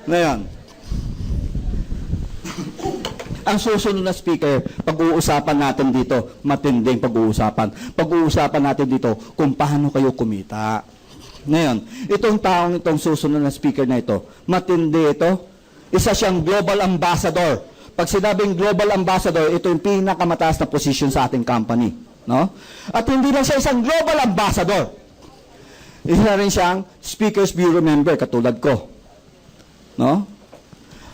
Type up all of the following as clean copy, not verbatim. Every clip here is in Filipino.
Ngayon, ang susunod na speaker, pag-uusapan natin dito, matinding pag-uusapan. Pag-uusapan natin dito kung paano kayo kumita. Ngayon, itong taong itong susunod na speaker na ito, matindi ito. Isa siyang global ambassador. Pag sinabing global ambassador, ito yung pinakamataas na position sa ating company. No? At hindi lang siya isang global ambassador. Isa rin siyang Speakers Bureau member, katulad ko. No?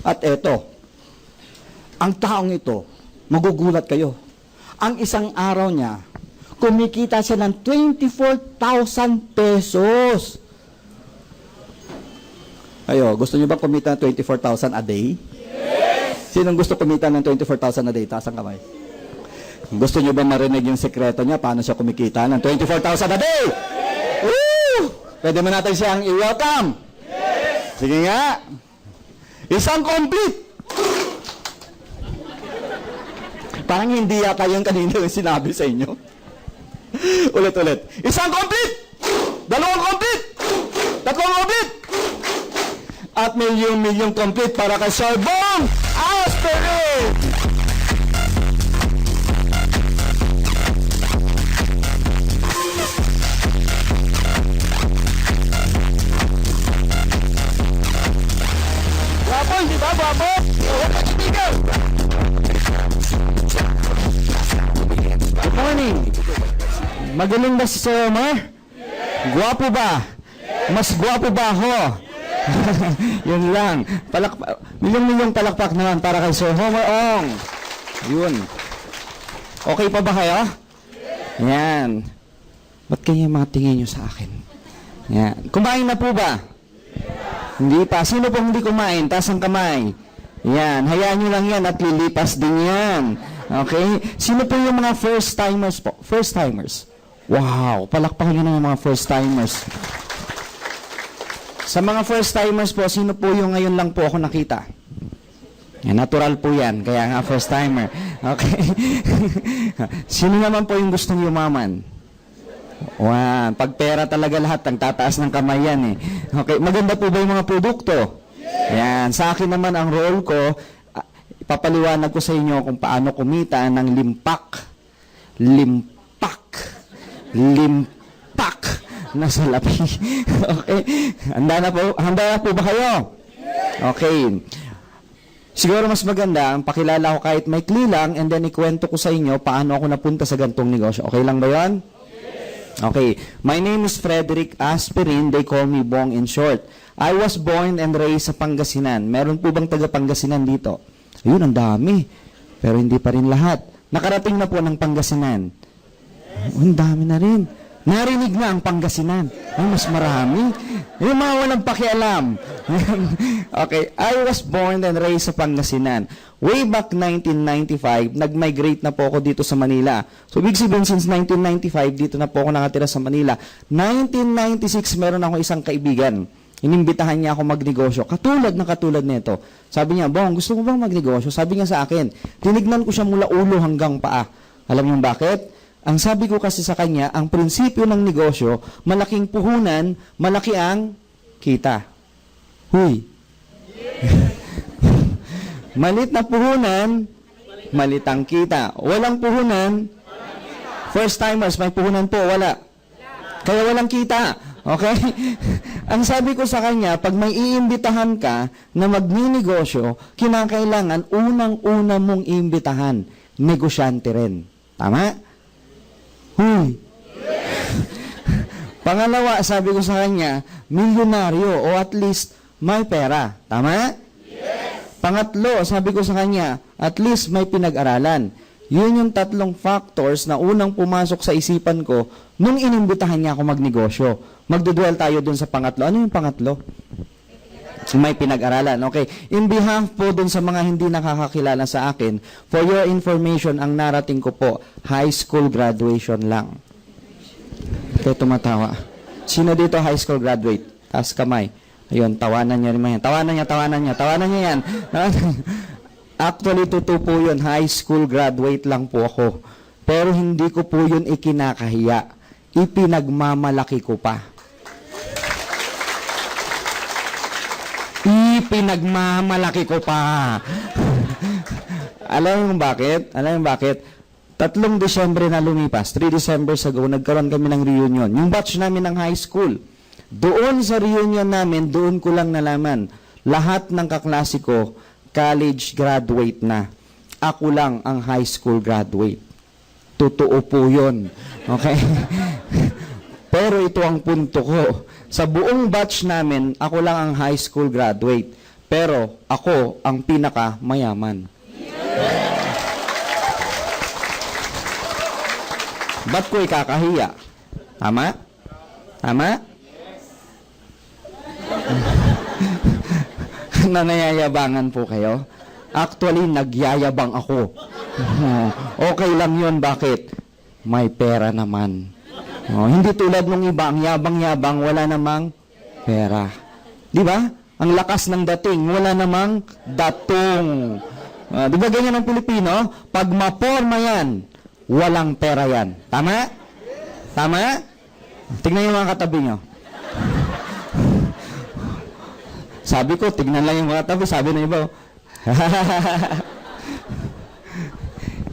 At ito, ang taong ito, magugulat kayo. Ang isang araw niya, kumikita siya ng 24,000 pesos. Ayo, gusto niyo ba kumita ng 24,000 a day? Yes! Sinong gusto kumita ng 24,000 a day? Taas ang kamay. Gusto niyo ba marinig yung sekreto niya? Paano siya kumikita ng 24,000 a day? Yes! Woo! Pwede mo natin siyang i-welcome? Yes! Sige nga. Isang complete. Parang hindi yata yung kanina yung sinabi sa inyo. Ulit-ulit. Isang complete! Dalawang complete! Tatlong complete! At milyong complete para kay Sir Bong Asperin! Guwapo, hindi ba? Guwapo? Good morning! Magaling ba si Sir Omar? Yes. Guwapo ba? Yes. Mas guwapo ba ako? Yes. Yun lang. Milyong palakpak naman para kay Sir Homer Ong. Yun. Okay pa ba kayo? Yes. Yan. Ba't kaya mga tingin nyo sa akin? Yan. Kumain na po ba? Yes. Hindi pa. Sino pong hindi kumain? Taas ang kamay. Yan. Hayaan nyo lang yan at lilipas din yan. Okay? Sino po yung mga first timers po? First timers. Wow, palakpakan nyo ng mga first timers. Sa mga first timers po, sino po yung ngayon lang po ako nakita? Yan, natural po yan, kaya nga first timer. Okay. Sino naman po yung gustong yumaman? Wow, pag pera talaga lahat, ang tataas ng kamay yan eh. Okay, maganda po ba yung mga produkto? Yan, sa akin naman ang role ko, ipapaliwanag ko sa inyo kung paano kumita ng limpak na salapi. Okay? Handa na po ba kayo? Okay. Siguro mas maganda, pakilala ko kahit may maikli lang and then ikwento ko sa inyo paano ako napunta sa gantong negosyo. Okay lang ba yun? Okay. My name is Frederick Asperin. They call me Bong in short. I was born and raised sa Pangasinan. Meron po bang taga Pangasinan dito? Ayun, ang dami. Pero hindi pa rin lahat. Nakarating na po ng Pangasinan. Ang dami na rin. Narinig na ang Pangasinan. Ay, mas marami. Yung mga walang pakialam. Okay, I was born and raised sa Pangasinan. Way back 1995, nag-migrate na po ako dito sa Manila. So, big sabihin, since 1995, dito na po ako nakatira sa Manila. 1996, meron ako isang kaibigan. Inimbitahan niya ako magnegosyo. Katulad nito. Sabi niya, Bong, gusto mo bang magnegosyo? Sabi niya sa akin. Tinignan ko siya mula ulo hanggang paa. Alam niyo bakit? Ang sabi ko kasi sa kanya, ang prinsipyo ng negosyo, malaking puhunan, malaki ang kita. Huy. Malit na puhunan, malit ang kita. Walang puhunan, first timers, may puhunan po, wala. Kaya walang kita. Okay? Ang sabi ko sa kanya, pag may iimbitahan ka na magninegosyo, kinakailangan unang-una mong iimbitahan, negosyante rin. Tama? Huy. Pangalawa, sabi ko sa kanya, milyonaryo o at least may pera. Tama? Yes. Pangatlo, sabi ko sa kanya, at least may pinag-aralan. Yun yung tatlong factors na unang pumasok sa isipan ko nung inimbitahan niya ako magnegosyo. Magdudwell tayo dun sa pangatlo. Ano yung pangatlo? May pinag-aralan. Okay. In behalf po dun sa mga hindi nakakakilala sa akin, for your information, ang narating ko po, high school graduation lang. Kaya tumatawa. Sino dito high school graduate? Taas kamay. Ayun, tawanan niya rin yan. Tawanan niya yan. Actually, totoo po yun. High school graduate lang po ako. Pero hindi ko po yun ikinakahiya. Ipinagmamalaki ko pa. Ipinagmamalaki ko pa. Alam mo bakit? 3 Disyembre na lumipas, 3 December ago, nagkaroon kami ng reunion. Yung batch namin ng high school. Doon sa reunion namin, doon ko lang nalaman, lahat ng kaklase ko, college graduate na. Ako lang ang high school graduate. Totoo po yun. Okay? Pero ito ang punto ko. Sa buong batch namin, ako lang ang high school graduate. Pero ako ang pinaka mayaman. Ba't ko ikakahiya? Tama? Tama? Nanayayabangan po kayo? Actually, nagyayabang ako. Okay lang yun. Bakit? May pera naman. Hindi tulad ng iba, ang yabang-yabang, wala namang pera. Di ba? Ang lakas ng dating, wala namang datong. Di ba ganyan ang Pilipino? Pag maporma yan, walang pera yan. Tama? Tama? Tignan yung mga katabi nyo. Sabi ko, tignan lang yung mga katabi. Sabi ng iba,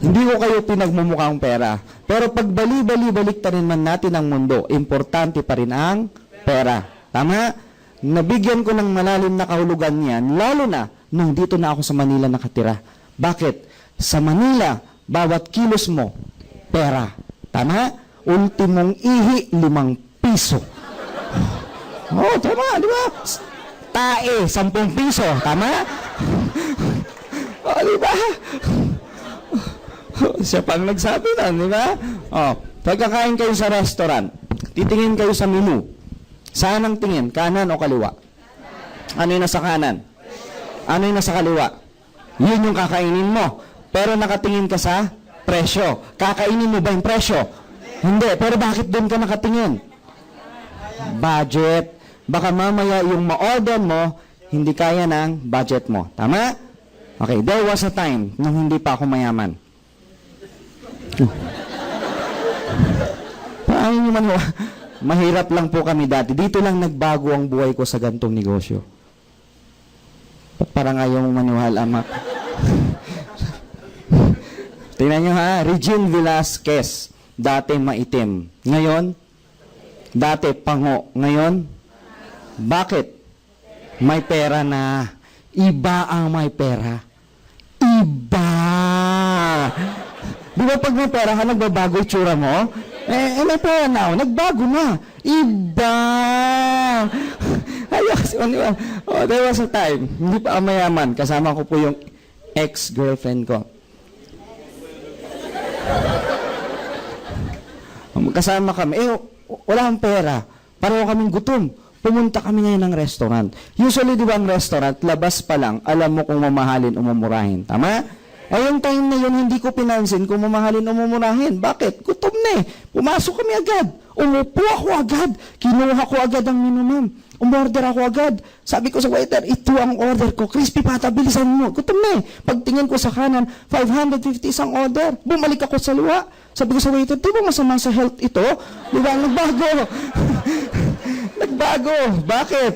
hindi ko kayo pinagmumukhang pera. Pero pag bali-balik ta rin man natin ang mundo, importante pa rin ang pera. Tama? Nabigyan ko ng malalim na kahulugan yan, lalo na nung dito na ako sa Manila nakatira. Bakit? Sa Manila, bawat kilos mo, pera. Tama? Ultimong ihi, 5 piso. Oh, tama, di ba? Tae, 10 piso. Tama? Oh, di ba? Siya pang nagsabi na, di ba? Oh, pagkakain kayo sa restaurant, titingin kayo sa menu. Saan ang tingin? Kanan o kaliwa? Ano yung nasa kanan? Ano yung nasa kaliwa? Yun yung kakainin mo. Pero nakatingin ka sa presyo. Kakainin mo ba yung presyo? Hindi. Pero bakit doon ka nakatingin? Budget. Baka mamaya yung ma-order mo, hindi kaya ng budget mo. Tama? Okay, there was a time nung hindi pa ako mayaman. Paano nyo man, mahirap lang po kami dati. Dito lang nagbago ang buhay ko sa gantong negosyo. Parang ayaw mong maniwala, ama. Tingnan nyo ha, Regine Velasquez, dati maitim. Ngayon, dati pango. Ngayon, bakit? May pera na. Iba ang may pera. Iba! Di ba pag may pera ka, nagbabago yung tsura mo? May pera na ako, nagbago na. Iba! Ayos, di ba? Oh, there was a time, hindi pa ako mayaman. Kasama ko po yung ex-girlfriend ko. Kasama kami. Wala kang pera. Pareho kaming gutom. Pumunta kami ngayon ng restaurant. Usually, di ba ang restaurant, labas pa lang, alam mo kung mamahalin o mumurahin. Tama? Yung time na yun, hindi ko pinansin kung mamahalin o mumurahin. Bakit? Gutom na eh. Pumasok kami agad. Umupo ako agad. Kinuha ko agad ang menu, ma'am. Umorder ako agad. Sabi ko sa waiter, ito ang order ko. Crispy pata, bilisan mo. Gutom na eh. Pagtingin ko sa kanan, 550 isang order. Bumalik ako sa luwa. Sabi ko sa waiter, di ba masama sa health ito? Di ba? Nagbago. Nagbago. Bakit?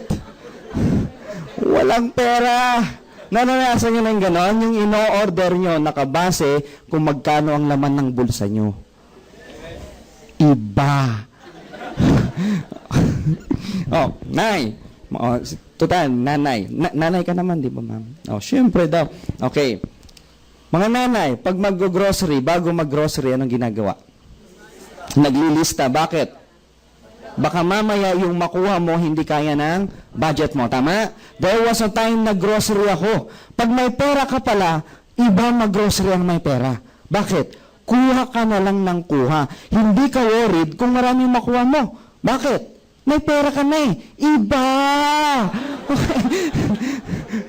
Walang pera. Naranasan nyo na yung gano'n? Yung ino-order nyo, nakabase kung magkano ang laman ng bulsa nyo. Iba. Oh, nay. Oh, total, nanay. Nanay ka naman, di ba, ma'am? Oh, syempre daw. Okay. Mga nanay, pag mag-grocery, bago mag-grocery, anong ginagawa? Naglilista. Bakit? Baka mamaya yung makuha mo, hindi kaya ng budget mo. Tama? There was a time na grocery ako. Pag may pera ka pala, iba mag-grocery ang may pera. Bakit? Kuha ka na lang ng kuha. Hindi ka worried kung maraming makuha mo. Bakit? May pera ka na eh. Iba! Okay.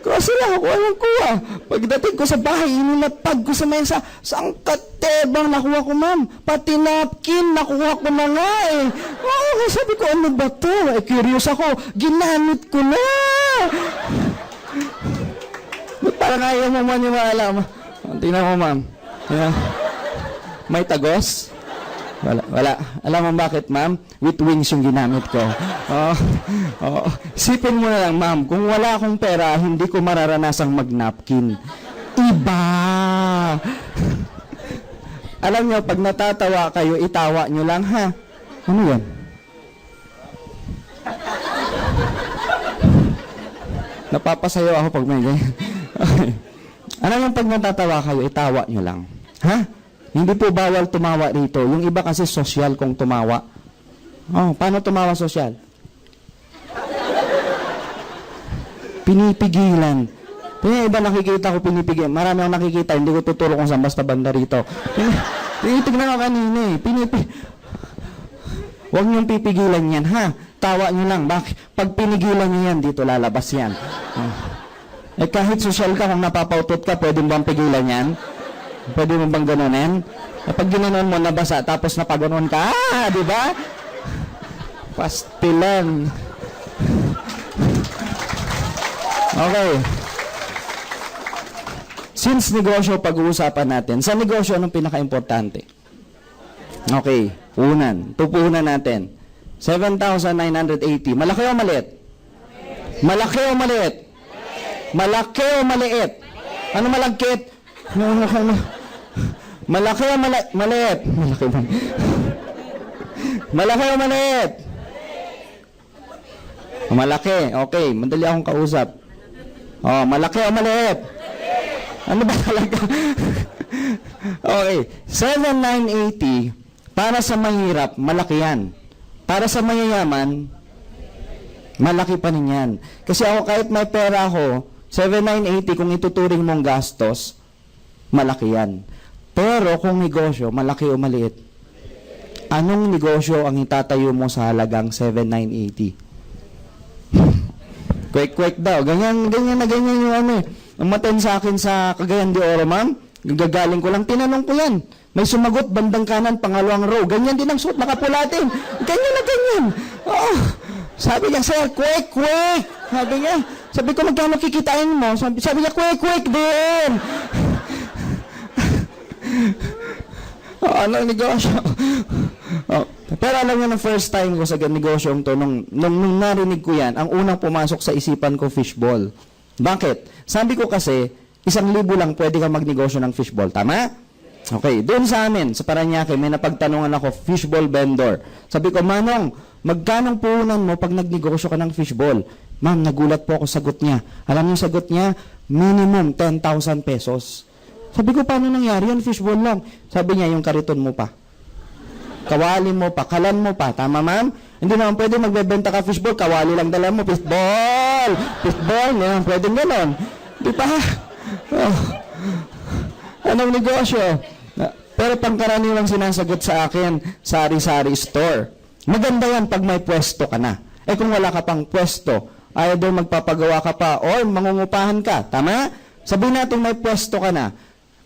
Grocery ako, walang kuha. Pagdating ko sa bahay, inilatag ko sa mesa. Saan katebang nakuha ko, ma'am? Pati napkin, nakuha ko na nga eh. Oh, sabi ko, ano ba to? Curious ako. Ginamit ko na. Ba't parang ayaw mo maniwala? Tingnan mo, ma'am. May tagos? Wala. Alam mo bakit, ma'am? With wings yung ginamit ko. Oh, Oo. Isipin mo na lang, ma'am, kung wala akong pera, hindi ko mararanasang mag-napkin. Iba! Alam nyo, pag natatawa kayo, itawa nyo lang, ha? Ano yan? Napapasayo ako pag may ganyan. Okay. Alam nyo, pag natatawa kayo, itawa nyo lang. Ha? Hindi po bawal tumawa rito. Yung iba kasi social kung tumawa. Oh, paano tumawa social? Pinipigilan. Yung iba nakikita ko pinipigilan. Marami akong nakikita, hindi ko tuturo kung saan basta banda rito. Tinitignan ko kanina eh. Huwag niyong pipigilan yan, ha? Tawa niyo lang. Pag pinigilan niyo yan, dito lalabas yan. Eh kahit social ka, kung napapautot ka, pwede mo bang pigilan yan? Pwede mo bang ganunin? Kapag ginanon mo, nabasa, tapos napaganon ka, di ba? Pastilan. Okay. Since negosyo pag-uusapan natin, sa negosyo, anong pinaka-importante? Okay, puhunan. Tupuhunan natin. 7,980. Malaki o maliit? Malaki o maliit? Malaki o maliit? Ano malagkit? Malaki o maliit? Malaki ba? Malaki o maliit? Malaki. Okay, madali akong kausap. Oh, malaki o maliit? Ano ba talaga? Okay, 7,980 para sa mahirap, malaki yan. Para sa mayayaman, malaki pa rin yan. Kasi ako kahit may pera ako, 7,980 kung ituturing mong gastos, malaki yan. Pero kung negosyo, malaki o maliit? Anong negosyo ang itatayo mo sa halagang 7,980? Quick daw. Ganyan yung ano eh. Umaten sa akin sa Cagayan de Oro, ma'am. Gagaling ko lang. Tinanong ko yan. May sumagot, bandang kanan, pangalawang row. Ganyan din ang suot, nakapulatin. Ganyan na ganyan. Oo. Sabi niya, sir, quick. Sabi niya, sabi ko, magkano kikitain mo? Sabi niya, quick din. Ano ang negosyo? Pero alam niyo, na first time ko sa negosyo to, nung narinig ko yan, ang unang pumasok sa isipan ko, fishball. Bakit? Sabi ko kasi, 1,000 lang pwede kang magnegosyo ng fishball. Tama? Okay. Doon sa amin, sa Paranaque, may napagtanungan ako, fishball vendor. Sabi ko, Manong, magkanong puhunan mo pag nagnegosyo ka ng fishball? Ma'am, nagulat po ako sagot niya. Alam niyo sagot niya, minimum 10,000 pesos. Sabi ko, paano nangyari yan? Fishball lang. Sabi niya, yung kariton mo pa. Kawali mo pa, kalan mo pa. Tama, ma'am? Hindi naman pwede magbebenta ka fishball, kawali lang dala mo, fishball, hindi naman pwede gano'n. Di pa? Oh. Anong negosyo? Pero pangkaraniwang sinasagot sa akin, sari-sari store. Maganda yan pag may pwesto ka na. Eh kung wala ka pang pwesto, either magpapagawa ka pa or mangungupahan ka. Tama? Sabihin natin may pwesto ka na,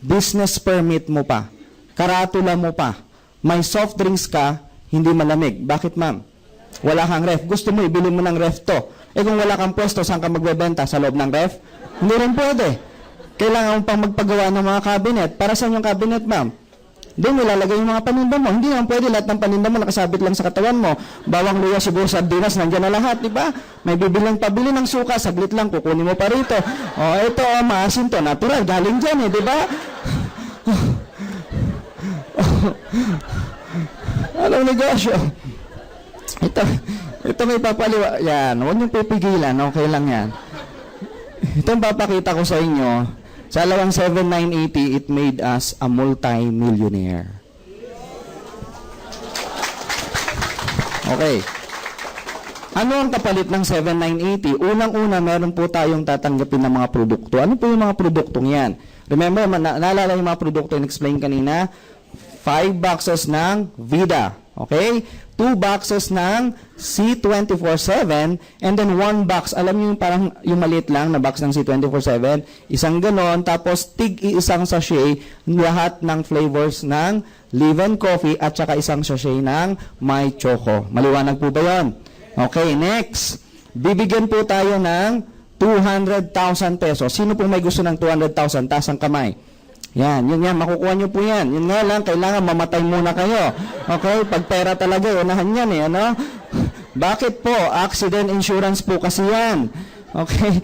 business permit mo pa, karatula mo pa, may soft drinks ka, hindi malamig. Bakit, ma'am? Wala kang ref. Gusto mo, ibili mo ng ref to. Eh kung wala kang pwesto, saan ka magbebenta? Sa loob ng ref? Hindi rin pwede. Kailangan mo pang magpagawa ng mga cabinet. Para saan yung cabinet, ma'am? Doon nilalagay yung mga paninda mo. Hindi naman pwede lahat ng paninda mo nakasabit lang sa katawan mo. Bawang luya, sibuyas, sardinas, nandiyan na lahat, di ba? May bibilang pabili ng suka, saglit lang, kukunin mo pa rito. O, ito, maasin to, natural, galing dyan di ba? Anong negosyo? Ito may papaliwa. Yan, huwag niyong pipigilan, okay lang yan. Itong papakita ko sa inyo, sa alawang 7,980, it made us a multi-millionaire. Okay. Ano ang kapalit ng 7,980? Unang-una, meron po tayong tatanggapin ng mga produkto. Ano po yung mga produktong yan? Remember, naalala yung mga produkto in-explain kanina? 5 boxes ng Vida. Okay? 2 boxes ng C24/7 and then 1 box, alam niyo yung parang yung maliit lang na box ng C24/7, isang ganon, tapos isang sachet, lahat ng flavors ng Live & Coffee at saka isang sachet ng My Choco. Maliwanag po ba yun? Okay, next. Bibigyan po tayo ng 200,000 pesos. Sino po may gusto ng 200,000? Taas ang kamay. Yan, makukuha nyo po yan. Yun nga lang, kailangan mamatay muna kayo. Okay? Pag pera talaga, unahan yan ano? Bakit po? Accident insurance po kasi yan. Okay?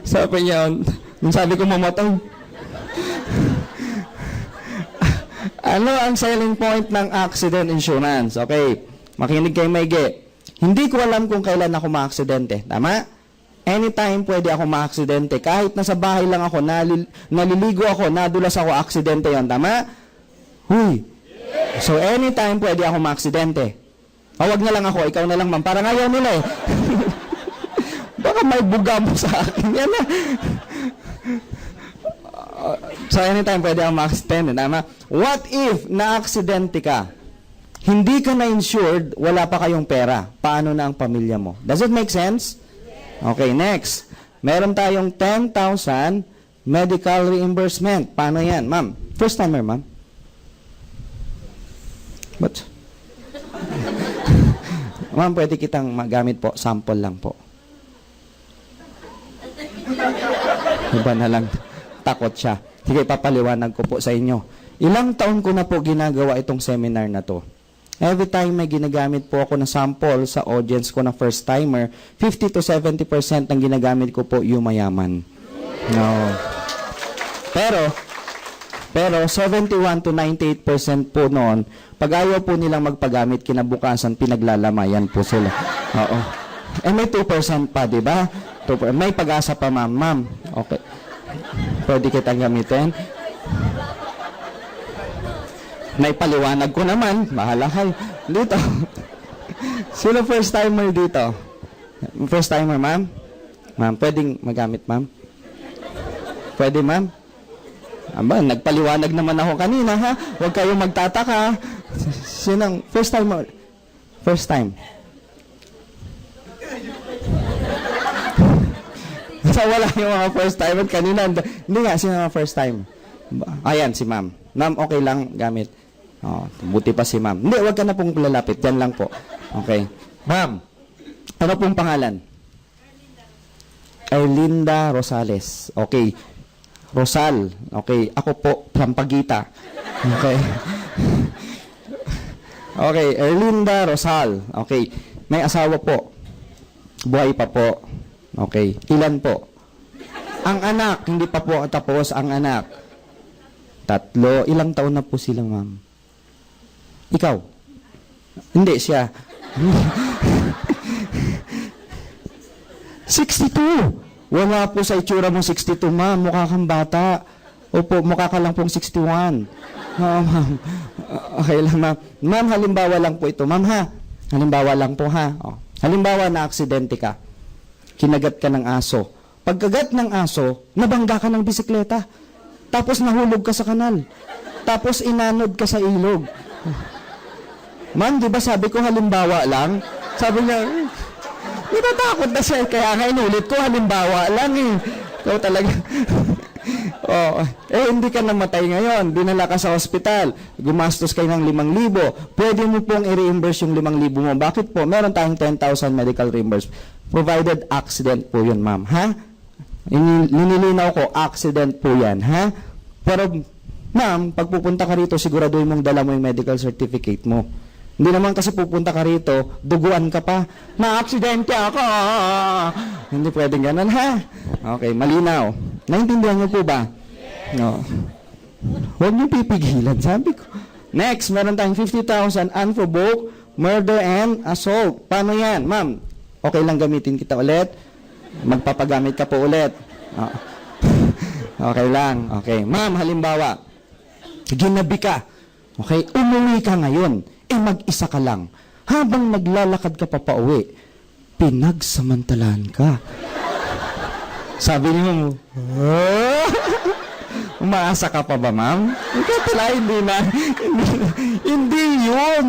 Sabi niya, nung sabi ko mamatay. Ano ang selling point ng accident insurance? Okay, makinig kayo maigi. Hindi ko alam kung kailan ako ma-aksidente. Tama? Anytime pwede ako ma-aksidente. Kahit nasa bahay lang ako, naliligo ako, nadulas ako, aksidente yon. Tama? Huy. So, anytime pwede ako ma-aksidente. Huwag na lang ako, ikaw na lang, ma'am. Parang ayaw nila eh. Baka may buga mo sa akin. Yan na. So, anytime pwede ako ma-aksidente. Tama? What if na-aksidente ka? Hindi ka na-insured, wala pa kayong pera. Paano na ang pamilya mo? Does it make sense? Okay, next. Meron tayong 10,000 medical reimbursement. Paano yan? Ma'am, first timer, ma'am? But, ma'am, pwede kitang magamit po. Sample lang po. Iba na lang. Takot siya. Sige, papaliwanag ko po sa inyo. Ilang taon ko na po ginagawa itong seminar na to. Every time may ginagamit po ako na sample sa audience ko na first timer, 50 to 70% ng ginagamit ko po yumayaman. No. Pero 71 to 98% po noon, pag ayaw po nilang magpagamit kinabukasan, pinaglalamayan po sila. Oo. Eh may 2% pa, di ba? May pag-asa pa, ma'am. Ma'am, okay. Pwede kitang gamitin. Naipaliwanag ko naman. Bahala kayo. Dito. Sino first timer dito? First timer, ma'am? Ma'am, pwedeng magamit, ma'am? Pwede, ma'am? Aba, nagpaliwanag naman ako kanina, ha? Huwag kayong magtataka. Sinang first timer? First time. So, wala yung mga first timer kanina. Hindi nga, sino mga first time? Ayan, si ma'am. Ma'am, okay lang gamit. Oh, buti pa si ma'am. Hindi, wag ka na pong lalapit. Yan lang po. Okay. Ma'am, ano pong pangalan? Erlinda Rosales. Okay. Rosal. Okay. Ako po, Prampagita. Okay. Okay. Erlinda Rosal. Okay. May asawa po. Buhay pa po. Okay. Ilan po? Ang anak. Hindi pa po tapos ang anak. 3. Ilang taon na po sila, ma'am? Ikaw? Hindi, siya. 62. Wala po sa itsura mo 62, ma'am. Mukha kang bata. Opo, mukha ka lang pong 61. Ma'am. Okay lang, ma'am. Ma'am, halimbawa lang po ito. Ma'am, ha? Halimbawa lang po, ha? Oh. Halimbawa na aksidente ka. Kinagat ka ng aso. Pagkagat ng aso, nabangga ka ng bisikleta. Tapos nahulog ka sa kanal. Tapos inanod ka sa ilog. Ma'am, di ba sabi ko halimbawa lang? Sabi niya, natatakot na siya. Kaya nga inulit ko, halimbawa lang eh. Ikaw talaga. Oh, hindi ka namatay ngayon. Dinala ka sa ospital. Gumastos kayo ng 5,000. Pwede mo pong i-reimburse yung 5,000 mo. Bakit po? Meron tayong 10,000 medical reimbursement. Provided accident po yun, ma'am. Ha? Linilinaw ko, accident po yan. Ha? Pero, ma'am, pag pupunta ka rito, siguraduhin mong dala mo yung medical certificate mo. Hindi naman kasi pupunta ka rito, duguan ka pa. Na-aksidente ako! Hindi pwedeng ganun, ha? Okay, malinaw. Naintindihan niyo po ba? No. Huwag niyo pipigilan, sabi ko. Next, meron tayong 50,000 unprovoked murder and assault. Paano yan? Ma'am, okay lang gamitin kita ulit? Magpapagamit ka po ulit? Okay lang. Okay. Ma'am, halimbawa, ginabi ka. Okay, umuwi ka ngayon. Mag-isa ka lang. Habang naglalakad ka pa pauwi, pinagsamantalahan ka. Sabi niyo, umaasa ka pa ba, ma'am? Pala, hindi na. Hindi yun.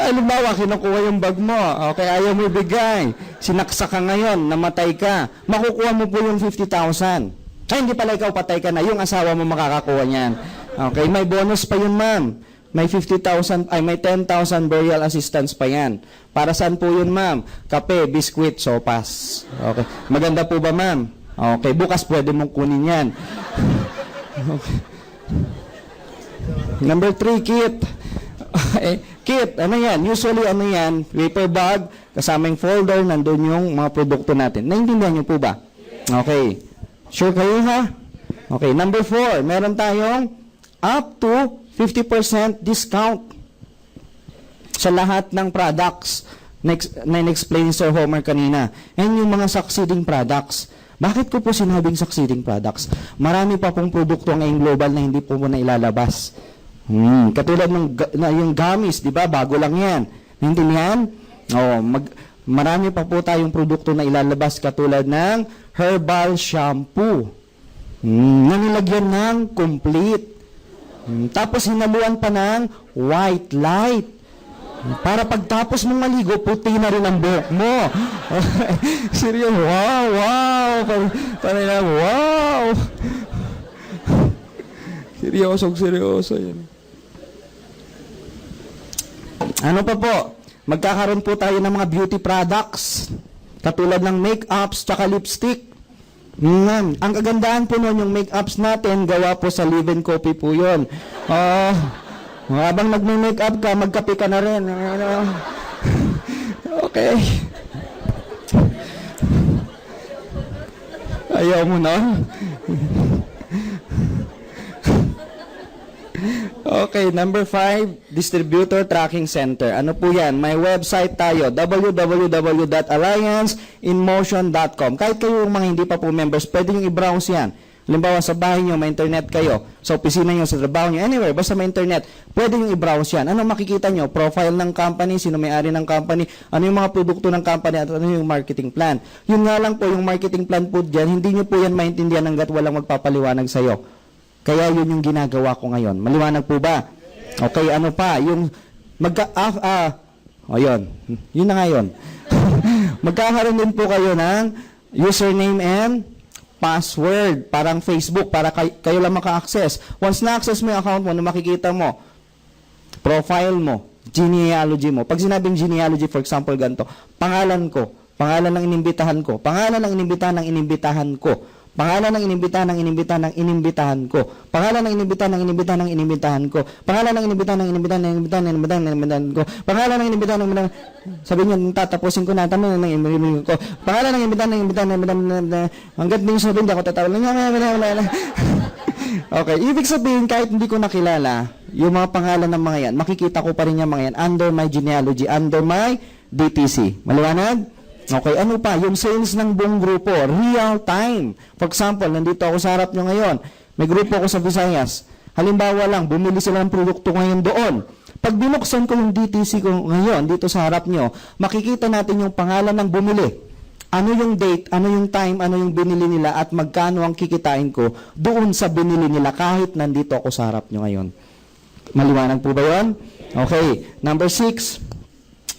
Halimbawa, kinukuha yung bag mo. Okay, ayaw mo ibigay. Sinaksa ka ngayon, namatay ka. Makukuha mo po yung 50,000. Ay, hindi pala ikaw patay ka na. Yung asawa mo makakakuha niyan. Okay, may bonus pa yun, ma'am. May 50,000, ay may 10,000 burial assistance pa yan. Para saan po yun, ma'am? Kape, biskwit, sopas. Okay. Maganda po ba, ma'am? Okay, bukas pwede mong kunin yan. Okay. Number 3, kit. Okay. Kit, ano yan? Usually, ano yan? Paper bag, kasama yung folder, nandun yung mga produkto natin. Naintindihan niyo po ba? Okay. Sure kayo, ha? Okay. Number 4, meron tayong up to 50% discount sa lahat ng products na in-explain Sir Homer kanina. And yung mga succeeding products. Bakit ko po sinabing succeeding products? Marami pa pong produkto ngayong global na hindi po muna ilalabas. Katulad ng yung gummies, di ba? Bago lang yan. Naintindihan? Oh, marami pa po tayong produkto na ilalabas katulad ng herbal shampoo. Na nilagyan ng complete. Tapos hinaluan pa ng white light. Para pagtapos mong maligo, puti na rin ang buhok mo. Seryoso, wow. Parang wow. Seryoso yan. Ano pa po? Magkakaroon po tayo ng mga beauty products. Katulad ng make-ups tsaka lipstick. Ang kagandahan po nun, yung make-ups natin, gawa po sa Live & Coffee po yun. Habang nagme-makeup ka, magkape ka na rin. Okay. Ayaw mo na? Okay, number 5, Distributor Tracking Center. Ano po yan? May website tayo, www.allianceinmotion.com. Kahit kayo yung mga hindi pa po members, pwede nyo i-browse yan. Halimbawa, sa bahay nyo, may internet kayo. Sa opisina nyo, sa trabaho nyo, anywhere, basta may internet, pwede nyo i-browse yan. Ano makikita nyo? Profile ng company, sino may-ari ng company, ano yung mga produkto ng company, at ano yung marketing plan. Yun nga lang po, yung marketing plan po dyan, hindi nyo po yan maintindihan hanggat walang magpapaliwanag sa'yo. Kaya yun yung ginagawa ko ngayon. Maliwanag po ba? Okay, ano pa? Yung yun. Yun na nga yun. Magkakaroon din po kayo ng username and password, parang Facebook, para kayo lang maka-access. Once na-access mo yung account mo, na makikita mo, profile mo, genealogy mo. Pag sinabing genealogy, for example, ganito, pangalan ko, pangalan ng inimbitahan ko, pangalan ng inimbitahan ng inimbitahan ko, pangalan ng inimbitahan ng inimbitahan ng inimbitahan ko, pangalan ng inimbitahan ng inimbitahan ng inimbitahan ko, pangalan ng inimbitahan ng inimbitahan ng inimbitahan ng inimbitahan ko, pangalan ng inimbitahan ng sabi niyo, tatapusin ko na, tanong ng inimbitahan ko, pangalan ng inimbitahan ng inimbitahan ng hanggat din sabihin, di ako tatawa. Okay, ibig sabihin, kahit hindi ko nakilala, yung mga pangalan ng mga yan, makikita ko pa rin yung mga yan under my genealogy, under my DTC. Maliwanag? Okay, ano pa? Yung sales ng buong grupo, real time. For example, nandito ako sa harap nyo ngayon. May grupo ako sa Visayas. Halimbawa lang, bumili sila ng produkto ngayon doon. Pag binuksan ko yung DTC ko ngayon, dito sa harap nyo, makikita natin yung pangalan ng bumili. Ano yung date, ano yung time, ano yung binili nila, at magkano ang kikitain ko doon sa binili nila kahit nandito ako sa harap nyo ngayon. Maliwanag po ba yun? Okay, number 6,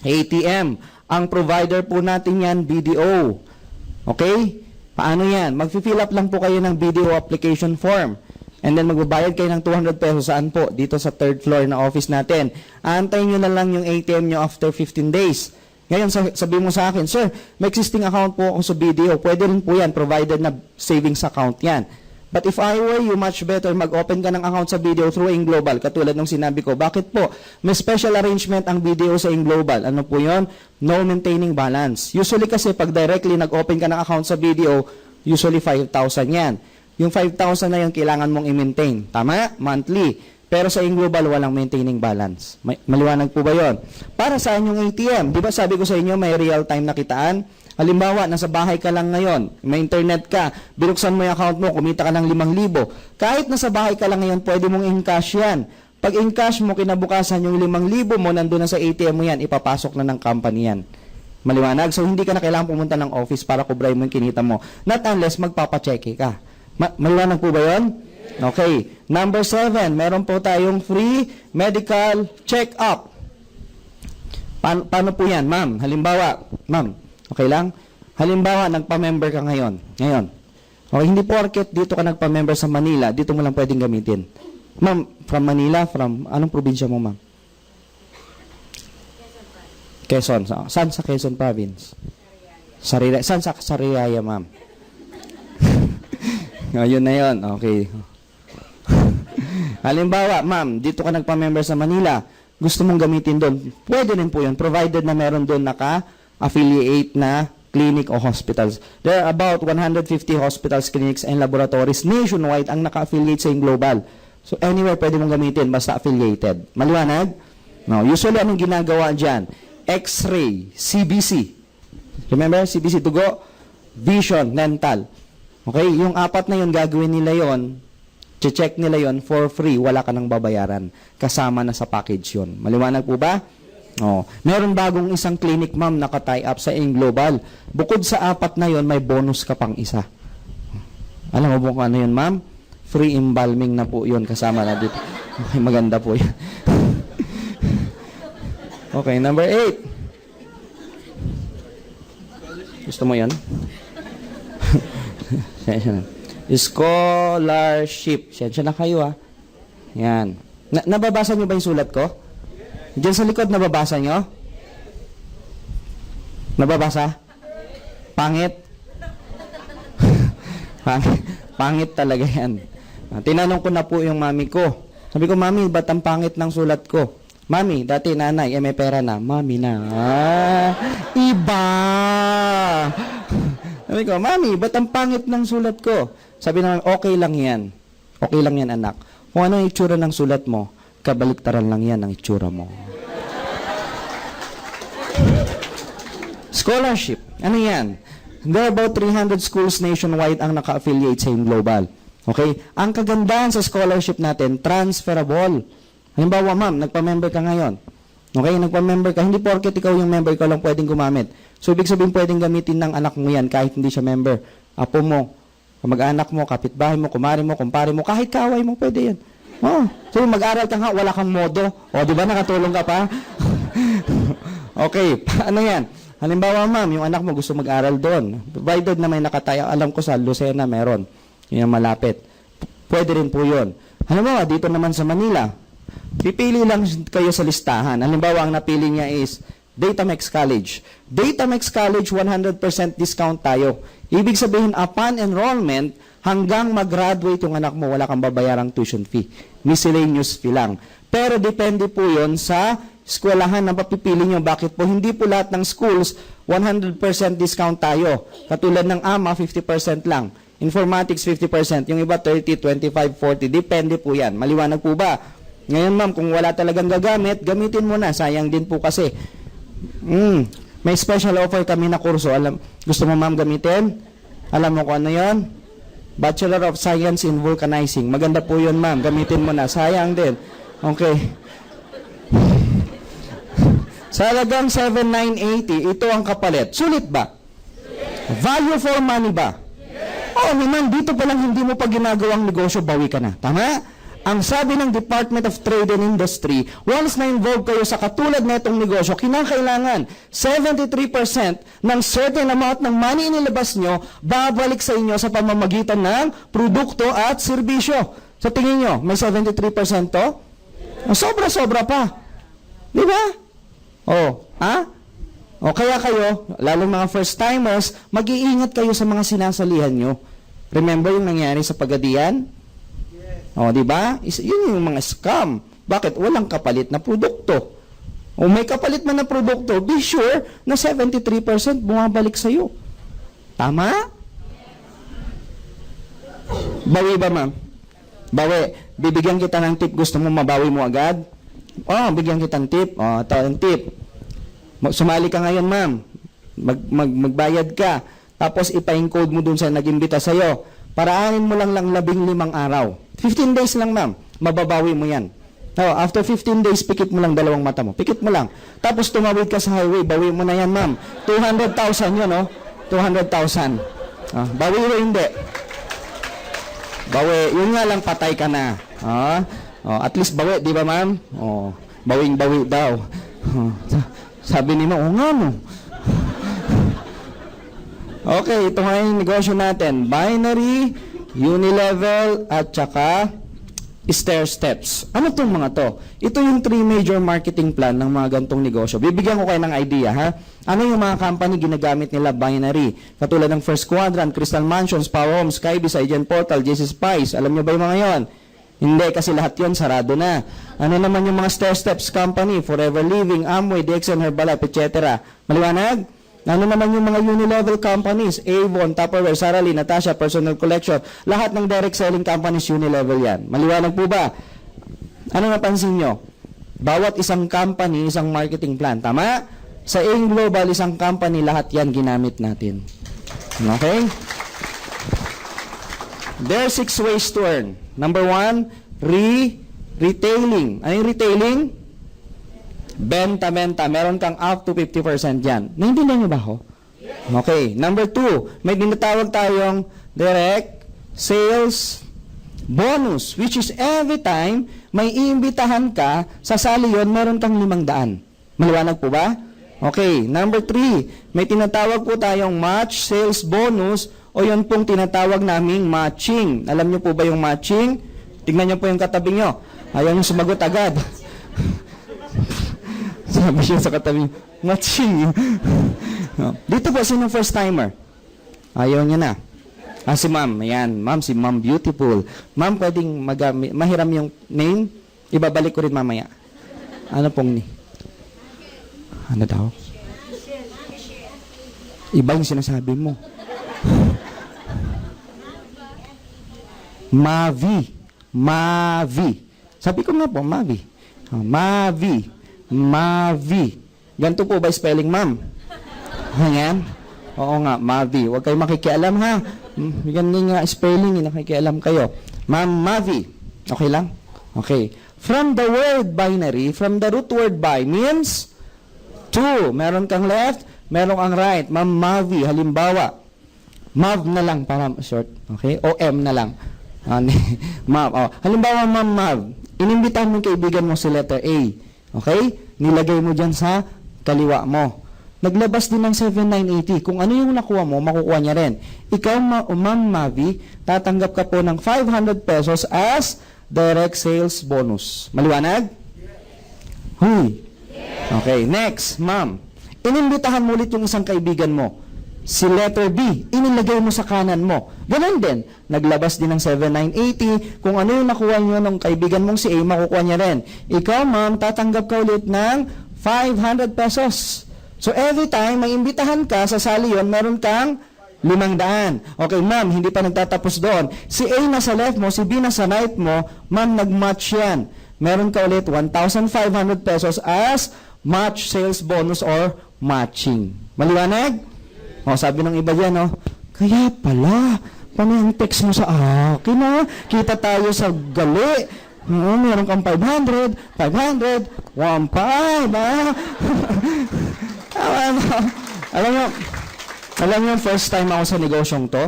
ATM. Ang provider po natin yan, BDO. Okay? Paano yan? Mag-fill up lang po kayo ng BDO application form. And then magbabayad kayo ng 200 pesos. Saan po? Dito sa 3rd floor na office natin. Antayin nyo na lang yung ATM nyo after 15 days. Ngayon, sabihin mo sa akin, Sir, may existing account po ako sa BDO. Pwede rin po yan, provided na savings account yan. But if I were you, much better mag-open ka ng account sa BDO through Aim Global, katulad ng sinabi ko. Bakit po? May special arrangement ang BDO sa Aim Global. Ano po yon? No maintaining balance. Usually kasi pag directly nag-open ka ng account sa BDO, usually 5,000 yan. Yung 5,000 na yun, kailangan mong i-maintain. Tama? Monthly. Pero sa Aim Global, walang maintaining balance. Maliwanag po ba yon? Para saan yung ATM? Di ba sabi ko sa inyo, may real-time na kitaan? Halimbawa, nasa bahay ka lang ngayon, may internet ka, binuksan mo yung account mo, kumita ka ng 5,000. Kahit nasa bahay ka lang ngayon, pwede mong in-cash yan. Pag in-cash mo, kinabukasan yung 5,000 mo, nandun na sa ATM mo yan, ipapasok na ng company yan. Maliwanag? So, hindi ka na kailangan pumunta ng office para kubray mo yung kinita mo. Not unless magpapacheque ka. Maliwanag po ba yun? Okay. Number 7, meron po tayong free medical check-up. Paano po yan, ma'am? Halimbawa, ma'am, okay lang? Halimbawa, nagpa-member ka ngayon. Okay, hindi porket dito ka nagpa-member sa Manila, dito mo lang pwedeng gamitin. Ma'am, from Manila, from anong probinsya mo, ma'am? Quezon. Saan sa Quezon province? Sariaya. Saan sa Sariaya, ma'am? Ayun na yun. Okay. Halimbawa, ma'am, dito ka nagpa-member sa Manila. gusto mong gamitin doon, pwede rin po yun, provided na meron doon naka-affiliate na clinic o hospitals. There are about 150 hospitals, clinics, and laboratories nationwide ang naka-affiliate sa Global. So anywhere pwede mong gamitin, basta affiliated. Maliwanag? No, usually anong ginagawa dyan? X-ray, CBC. Remember? CBC, dugo, vision, dental. Okay? Yung apat na yun, gagawin nila yon, check nila yon for free, wala ka nang babayaran. Kasama na sa package yon. Maliwanag po ba? Oh, meron bagong isang clinic, ma'am, naka-tie up sa Global. Bukod sa apat na yon, may bonus ka pang isa. Alam mo po kung ano yun, ma'am? Free embalming na po yun, kasama na dito. Okay, maganda po yun. Okay, number 8. Gusto mo yan? Scholarship. Sensya na kayo, ah. Yan. Nababasa nyo ba yung sulat ko? Diyan sa likod, nababasa nyo? Nababasa? Pangit? Pangit talaga yan. Tinanong ko na po yung mami ko. Sabi ko, mami, ba't ang pangit ng sulat ko? Mami, dati nanay, may pera na. Mami na. Iba! Sabi ko, mami, ba't ang pangit ng sulat ko? Sabi naman, okay lang yan. Okay lang yan, anak. Kung ano yung itsura ng sulat mo, kabaliktaran lang yan ang itsura mo. Scholarship. Ano yan? There are about 300 schools nationwide ang naka-affiliate sa Global. Okay? Ang kagandahan sa scholarship natin, transferable. Halimbawa, ma'am, nagpa-member ka ngayon. Okay? Nagpa-member ka. Hindi porket ikaw yung member, ikaw lang pwedeng gumamit. So, ibig sabihin pwedeng gamitin ng anak mo yan kahit hindi siya member. Apo mo, kamag-anak mo, kapitbahay mo, kumari mo, kumpare mo, kahit kaaway mo, pwede yan. Oh, so mag-aral ka nga, wala kang modo. O, di ba, nakatulong ka pa? Okay, ano yan? Halimbawa, ma'am, yung anak mo gusto mag-aral doon. Provided na may nakataya, alam ko sa Lucena meron. Yun ang malapit. Pwede rin po yun. Halimbawa, dito naman sa Manila, pipili lang kayo sa listahan. Halimbawa, ang napili niya is Datamex College. Datamex College, 100% discount tayo. Ibig sabihin, upon enrollment, hanggang mag-graduate yung anak mo, wala kang babayarang tuition fee. Miscellaneous fee lang. Pero depende po yon sa eskwelahan na papipili nyo. Bakit po? Hindi po lahat ng schools 100% discount tayo. Katulad ng AMA, 50% lang. Informatics, 50%. Yung iba, 30, 25, 40. Depende po yan. Maliwanag po ba? Ngayon, ma'am, kung wala talagang gagamit, gamitin mo na. Sayang din po kasi. May special offer kami na kurso. Gusto mo, ma'am, gamitin? Alam mo kung ano yon? Bachelor of Science in Vulcanizing. Maganda po yun, ma'am. Gamitin mo na. Sayang din. Okay. Sa halagang 7,980, ito ang kapalit. Sulit ba? Value for money ba? Oo naman, dito pa lang hindi mo pa ginagawang negosyo, bawi ka na. Tama? Ang sabi ng Department of Trade and Industry, once na-involve kayo sa katulad na itong negosyo, kinakailangan 73% ng certain amount ng money inilabas nyo, babalik sa inyo sa pamamagitan ng produkto at serbisyo. Sa tingin nyo, may 73% to? Sobra-sobra pa. Di ba? O kaya kayo, lalong mga first-timers, mag-iingat kayo sa mga sinasalihan nyo. Remember yung nangyari sa Pagadian? O, di ba? Yun yung mga scam. Bakit? Walang kapalit na produkto. O may kapalit man na produkto, be sure na 73% bumabalik sa'yo. Tama? Bawi ba, ma'am? Bawi. Bibigyan kita ng tip. Gusto mo mabawi mo agad? Bigyan kita ng tip. Ito ang tip. Sumali ka ngayon, ma'am. Magbayad ka. Tapos ipa-encode mo dun sa nag-imbita sa'yo. Paraanin mo lang 15 araw. 15 days lang, ma'am. Mababawi mo yan. After 15 days, pikit mo lang 2 mata mo. Pikit mo lang. Tapos tumawid ka sa highway, bawi mo na yan, ma'am. 200,000 yun, 200,000. Bawi o hindi? Bawi. Yun nga lang, patay ka na. At least bawi, di ba, ma'am? Bawing-bawi daw. Sabi ni mo, nga, no. Okay, ito nga yung negosyo natin. Binary, unilevel, at saka stair steps. Ano itong mga to? Ito yung 3 major marketing plan ng mga gantong negosyo. Bibigyan ko kayo ng idea, ha? Ano yung mga company ginagamit nila binary? Katulad ng First Quadrant, Crystal Mansions, Power Homes, Skybiz, Agent Portal, JC Spice. Alam nyo ba yung mga yon? Hindi, kasi lahat yon sarado na. Ano naman yung mga stair-steps company, Forever Living, Amway, DXN, Herbalife, etc. Maliwanag? Ano naman yung mga unilevel companies, Avon, Tupperware, Sara Lee, Natasha, Personal Collection, lahat ng direct selling companies, unilevel yan. Maliwanag po ba? Ano napansin nyo? Bawat isang company, isang marketing plan. Tama? Sa AIM Global, isang company, lahat yan ginamit natin. Okay? There are 6 ways to earn. Number 1, retailing. Ano yung retailing? Benta. Meron kang up to 50% dyan. Naintindihan niyo ba ako? Okay. Number 2, may dinatawag tayong direct sales bonus, which is every time may iimbitahan ka, sasali yun, meron kang 500. Maliwanag po ba? Okay. Number 3, may tinatawag po tayong match sales bonus o yun pong tinatawag naming matching. Alam niyo po ba yung matching? Tingnan niyo po yung katabi niyo. Ayaw niyo sumagot agad. Sabi siya sa katabi, matching. Dito po, sino first timer? Ayaw niya na. Si ma'am. Ayan, ma'am, si ma'am beautiful. Ma'am, pwedeng mahiram yung name? Ibabalik ko rin mamaya. Ano pong ni? Ano daw? Iba yung sinasabi mo. Mavi. Sabi ko nga po, Mavi. Mavi. Ganito po ba spelling, ma'am? Ayan. Oo nga, Mavi. Huwag kayo makikialam, ha? Ganyan nga spelling, nakikialam kayo. Ma'am Mavi. Okay lang? Okay. From the word binary, from the root word by means 2. Meron kang left, meron kang right. Ma'am Mavi, halimbawa, Mav na lang para short. Okay? O M na lang. Mav. Oh. Halimbawa, Ma'am Mav, inimbitahan mo kaibigan mo si letter A. Okay? Nilagay mo dyan sa kaliwa mo. Naglabas din ng 7980. Kung ano yung nakuha mo, makukuha niya rin. Ikaw, Ma'am Mavi, tatanggap ka po ng 500 pesos as direct sales bonus. Maliwanag? Huy. Okay, next, ma'am. Inimbitahan mo ulit yung isang kaibigan mo. Si letter B, inilagay mo sa kanan mo. Ganun din. Naglabas din ng 7980. Kung ano yung nakuha nyo ng kaibigan mong si A, makukuha niya rin. Ikaw, ma'am, tatanggap ka ulit ng 500 pesos. So, every time may imbitahan ka, sasali yun, meron kang 500. Okay, ma'am, hindi pa nagtatapos doon. Si A nasa left mo, si B nasa right mo, ma'am, nag-match yan. Meron ka ulit 1,500 pesos as match sales bonus or matching. Maliwanag? O, sabi ng iba dyan, kaya pala, paano yung text mo sa akin, Kita tayo sa gali. Meron kang 500, 1,500, alam mo, first time ako sa negosyong to,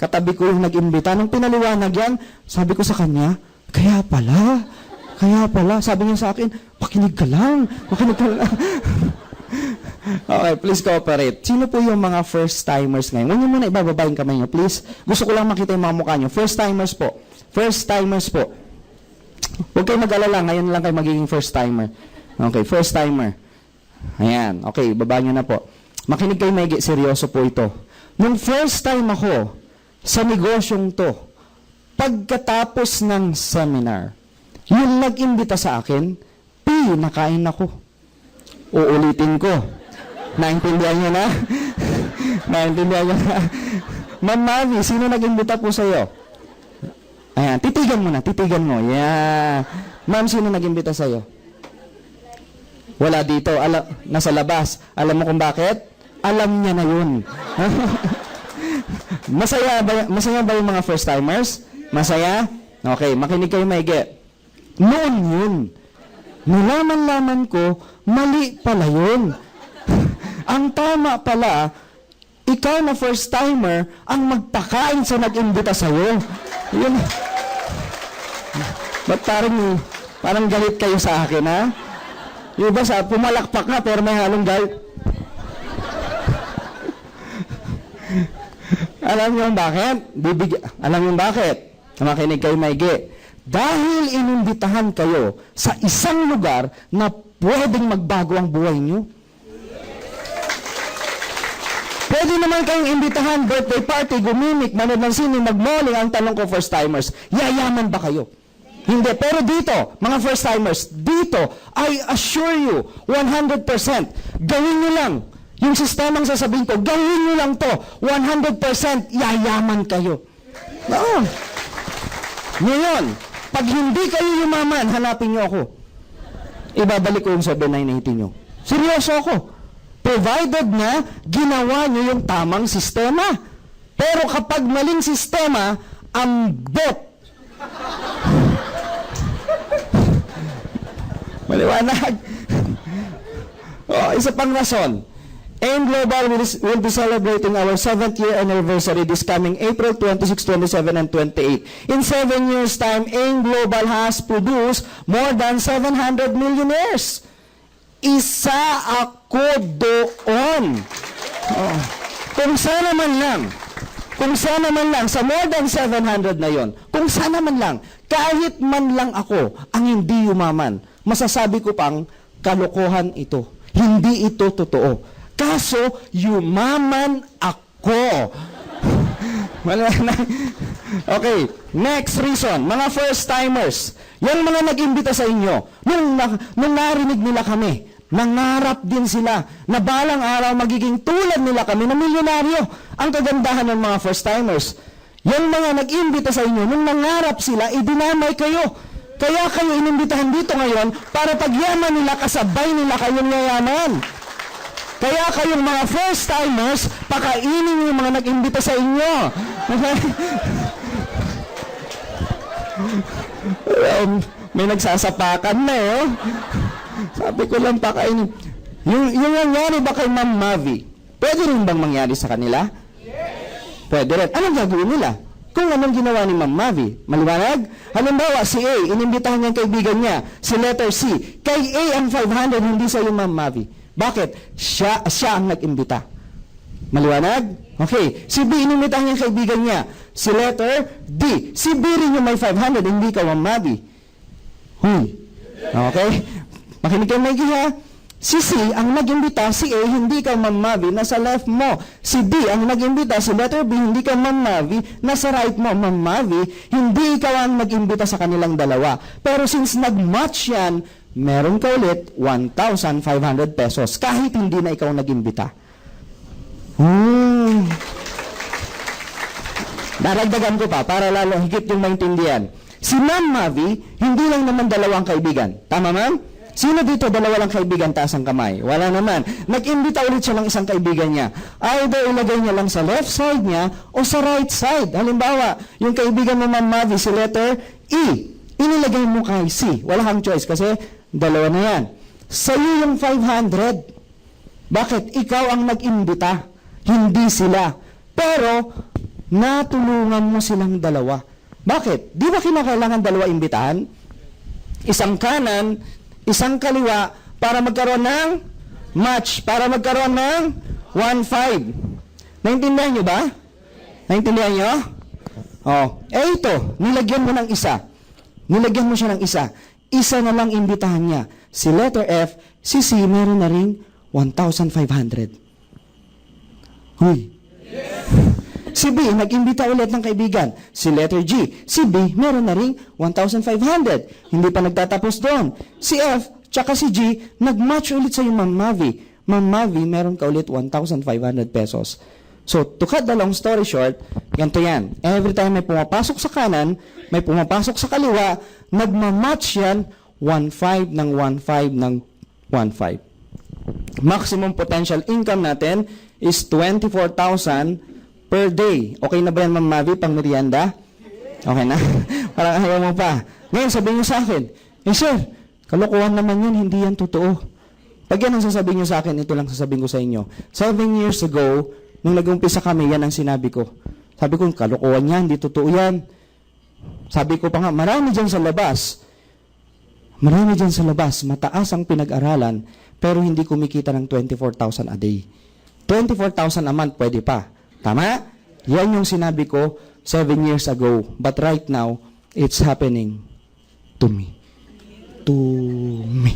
katabi ko yung nag-imbita. Nung pinaliwanag yan, sabi ko sa kanya, kaya pala, sabi niya sa akin, makinig ka lang. Okay, please cooperate. Sino po yung mga first-timers ngayon? Huwag niyo muna ibababa yung kamay niyo, please. Gusto ko lang makita yung mga mukha niyo. First-timers po. Huwag kayo mag-alala, ngayon lang kayo magiging first-timer. Okay, first-timer. Ayan, okay, baba niyo na po. Makinig kayo maigi, seryoso po ito. Nung first time ako sa negosyong to, pagkatapos ng seminar, yung nag-imbita sa akin, nakain ako. Uulitin ko. Naintindihan niyo na? Ma'am Mavi, sino nag-imbita po sa'yo? Ayan, titigan mo. Yeah. Ma'am, sino nag-imbita sa'yo? Wala dito. Nasa labas. Alam mo kung bakit? Alam niya na yun. Masaya ba yung mga first-timers? Masaya? Okay, makinig kayo maigi. Noon yun. Nalaman ko, mali pala yun. Ang tama pala, ikaw na first-timer ang magpakain sa nag-imbita sa'yo. Yun. Ba't parang galit kayo sa akin, ha? Yung iba pumalakpak na pero may halong galit. Alam niyo bakit? Alam niyo bakit? Makinig kayo maigi. Dahil inimbitahan kayo sa isang lugar na pwedeng magbago ang buhay niyo. Pwede naman kayong imbitahan, birthday party, gumimik, manood ng sine, mag-malling. Ang tanong ko, first-timers, yayaman ba kayo? Hindi. Pero dito, mga first-timers, dito, I assure you, 100%, gawin nyo lang. Yung sistemang sasabihin ko, gawin nyo lang to. 100% yayaman kayo. Oo. Ngayon, pag hindi kayo yumaman, hanapin nyo ako. Ibabalik ko yung 7980 nyo. Seryoso ako. Provided na ginawa nyo yung tamang sistema. Pero kapag maling sistema, ang bot. Maliwanag. Isa pang rason. AIM Global will be celebrating our 7th year anniversary this coming April 26, 27, and 28. In 7 years' time, AIM Global has produced more than 700 millionaires. Isa ako doon. Kung sana man lang, sa more than 700 na yon, kung sana man lang, kahit man lang ako ang hindi yumaman, masasabi ko pang kalokohan ito. Hindi ito totoo. Kaso, yumaman ako. Okay, next reason. Mga first-timers, yung mga nag-imbita sa inyo, nung narinig nila kami, nangarap din sila na balang araw magiging tulad nila kami na milyonaryo. Ang kagandahan ng mga first-timers, yung mga nag-imbita sa inyo, nung nangarap sila, idinamay kayo. Kaya kayo inimbitahan dito ngayon para pagyaman nila, kasabay nila kayong yayaman. Kaya kayong mga first-timers, pakainin yung mga nag-imbita sa inyo. May nagsasapakan na eh. Sabi ko lang pakainin. Yung nangyari ba kay Ma'am Mavi, pwede rin bang mangyari sa kanila? Pwede rin. Anong gagawin nila? Kung anong ginawa ni Ma'am Mavi, maliwanag? Halimbawa, si A, inimbitahan niya ang kaibigan niya, si letter C. Kay A ang 500, hindi sa yung Ma'am Mavi. Bakit? Siya ang nag-imbita. Maliwanag? Okay. Si B, inimbitahan niya ang kaibigan niya, si letter D. Si B rin yung may 500, hindi ka Ma'am Mavi. Okay? Makinig kayo maigi ha. Si C ang nag-imbita, si A, hindi ka Ma'am Mavi, nasa left mo. Si D ang nag-imbita, si letter B, hindi ka Ma'am Mavi, nasa right mo. Ma'am Mavi, hindi ikaw ang nag-imbita sa kanilang dalawa. Pero since nag-match yan, meron ka ulit 1,500 pesos kahit hindi na ikaw nag-imbita. Daragdagan ko pa para lalo higit yung maintindihan. Si Ma'am Mavi, hindi lang naman dalawang kaibigan. Tama, ma'am? Sino dito dalawa lang kaibigan, taas ang kamay? Wala naman. Nag-imbita ulit siya ng isang kaibigan niya. Either ilagay niya lang sa left side niya o sa right side. Halimbawa, yung kaibigan mo Ma'am Mavi, si letter E. Inilagay mo kay C. Wala kang choice kasi dalawa na yan. Sa'yo yung 500. Bakit? Ikaw ang nag-imbita. Hindi sila. Pero, natulungan mo silang dalawa. Bakit? Di ba kinakailangan dalawa imbitahan? Isang kanan, isang kaliwa, para magkaroon ng match, para magkaroon ng 1-5. Naintindihan nyo ba? Naintindihan nyo? Ito, nilagyan mo ng isa. Nilagyan mo siya ng isa. Isa na lang imbitahan niya. Si letter F, si C, meron na ring 1,500. Si B, nag-imbita ulit ng kaibigan. Si letter G, si B, meron na ring 1,500. Hindi pa nagtatapos doon. Si F, tsaka si G, nag-match ulit sa yung Ma'am Mavi. Ma'am Mavi, meron ka ulit 1,500 pesos. So, to cut the long story short, ganito yan. Every time may pumapasok sa kanan, may pumapasok sa kaliwa, nagmamatch yan, 1,500 ng 1,500 ng 1,500. Maximum potential income natin is 24,000 per day. Okay na ba yan, Ma'am Mavi, pang merienda? Okay na? Parang ayaw mo pa. Ngayon, sabihin nyo sa akin, sir, kalokohan naman yun, hindi yan totoo. Pag yan ang sasabihin nyo sa akin, ito lang sasabihin ko sa inyo. 7 years ago, nung nag-umpisa kami, yan ang sinabi ko. Sabi ko, kalokohan yan, hindi totoo yan. Sabi ko pa nga, marami dyan sa labas. Marami dyan sa labas, mataas ang pinag-aralan, pero hindi kumikita ng 24,000 a day. 24,000 a month, pwede pa. Tama? Yan yung sinabi ko 7 years ago. But right now, it's happening to me. To me.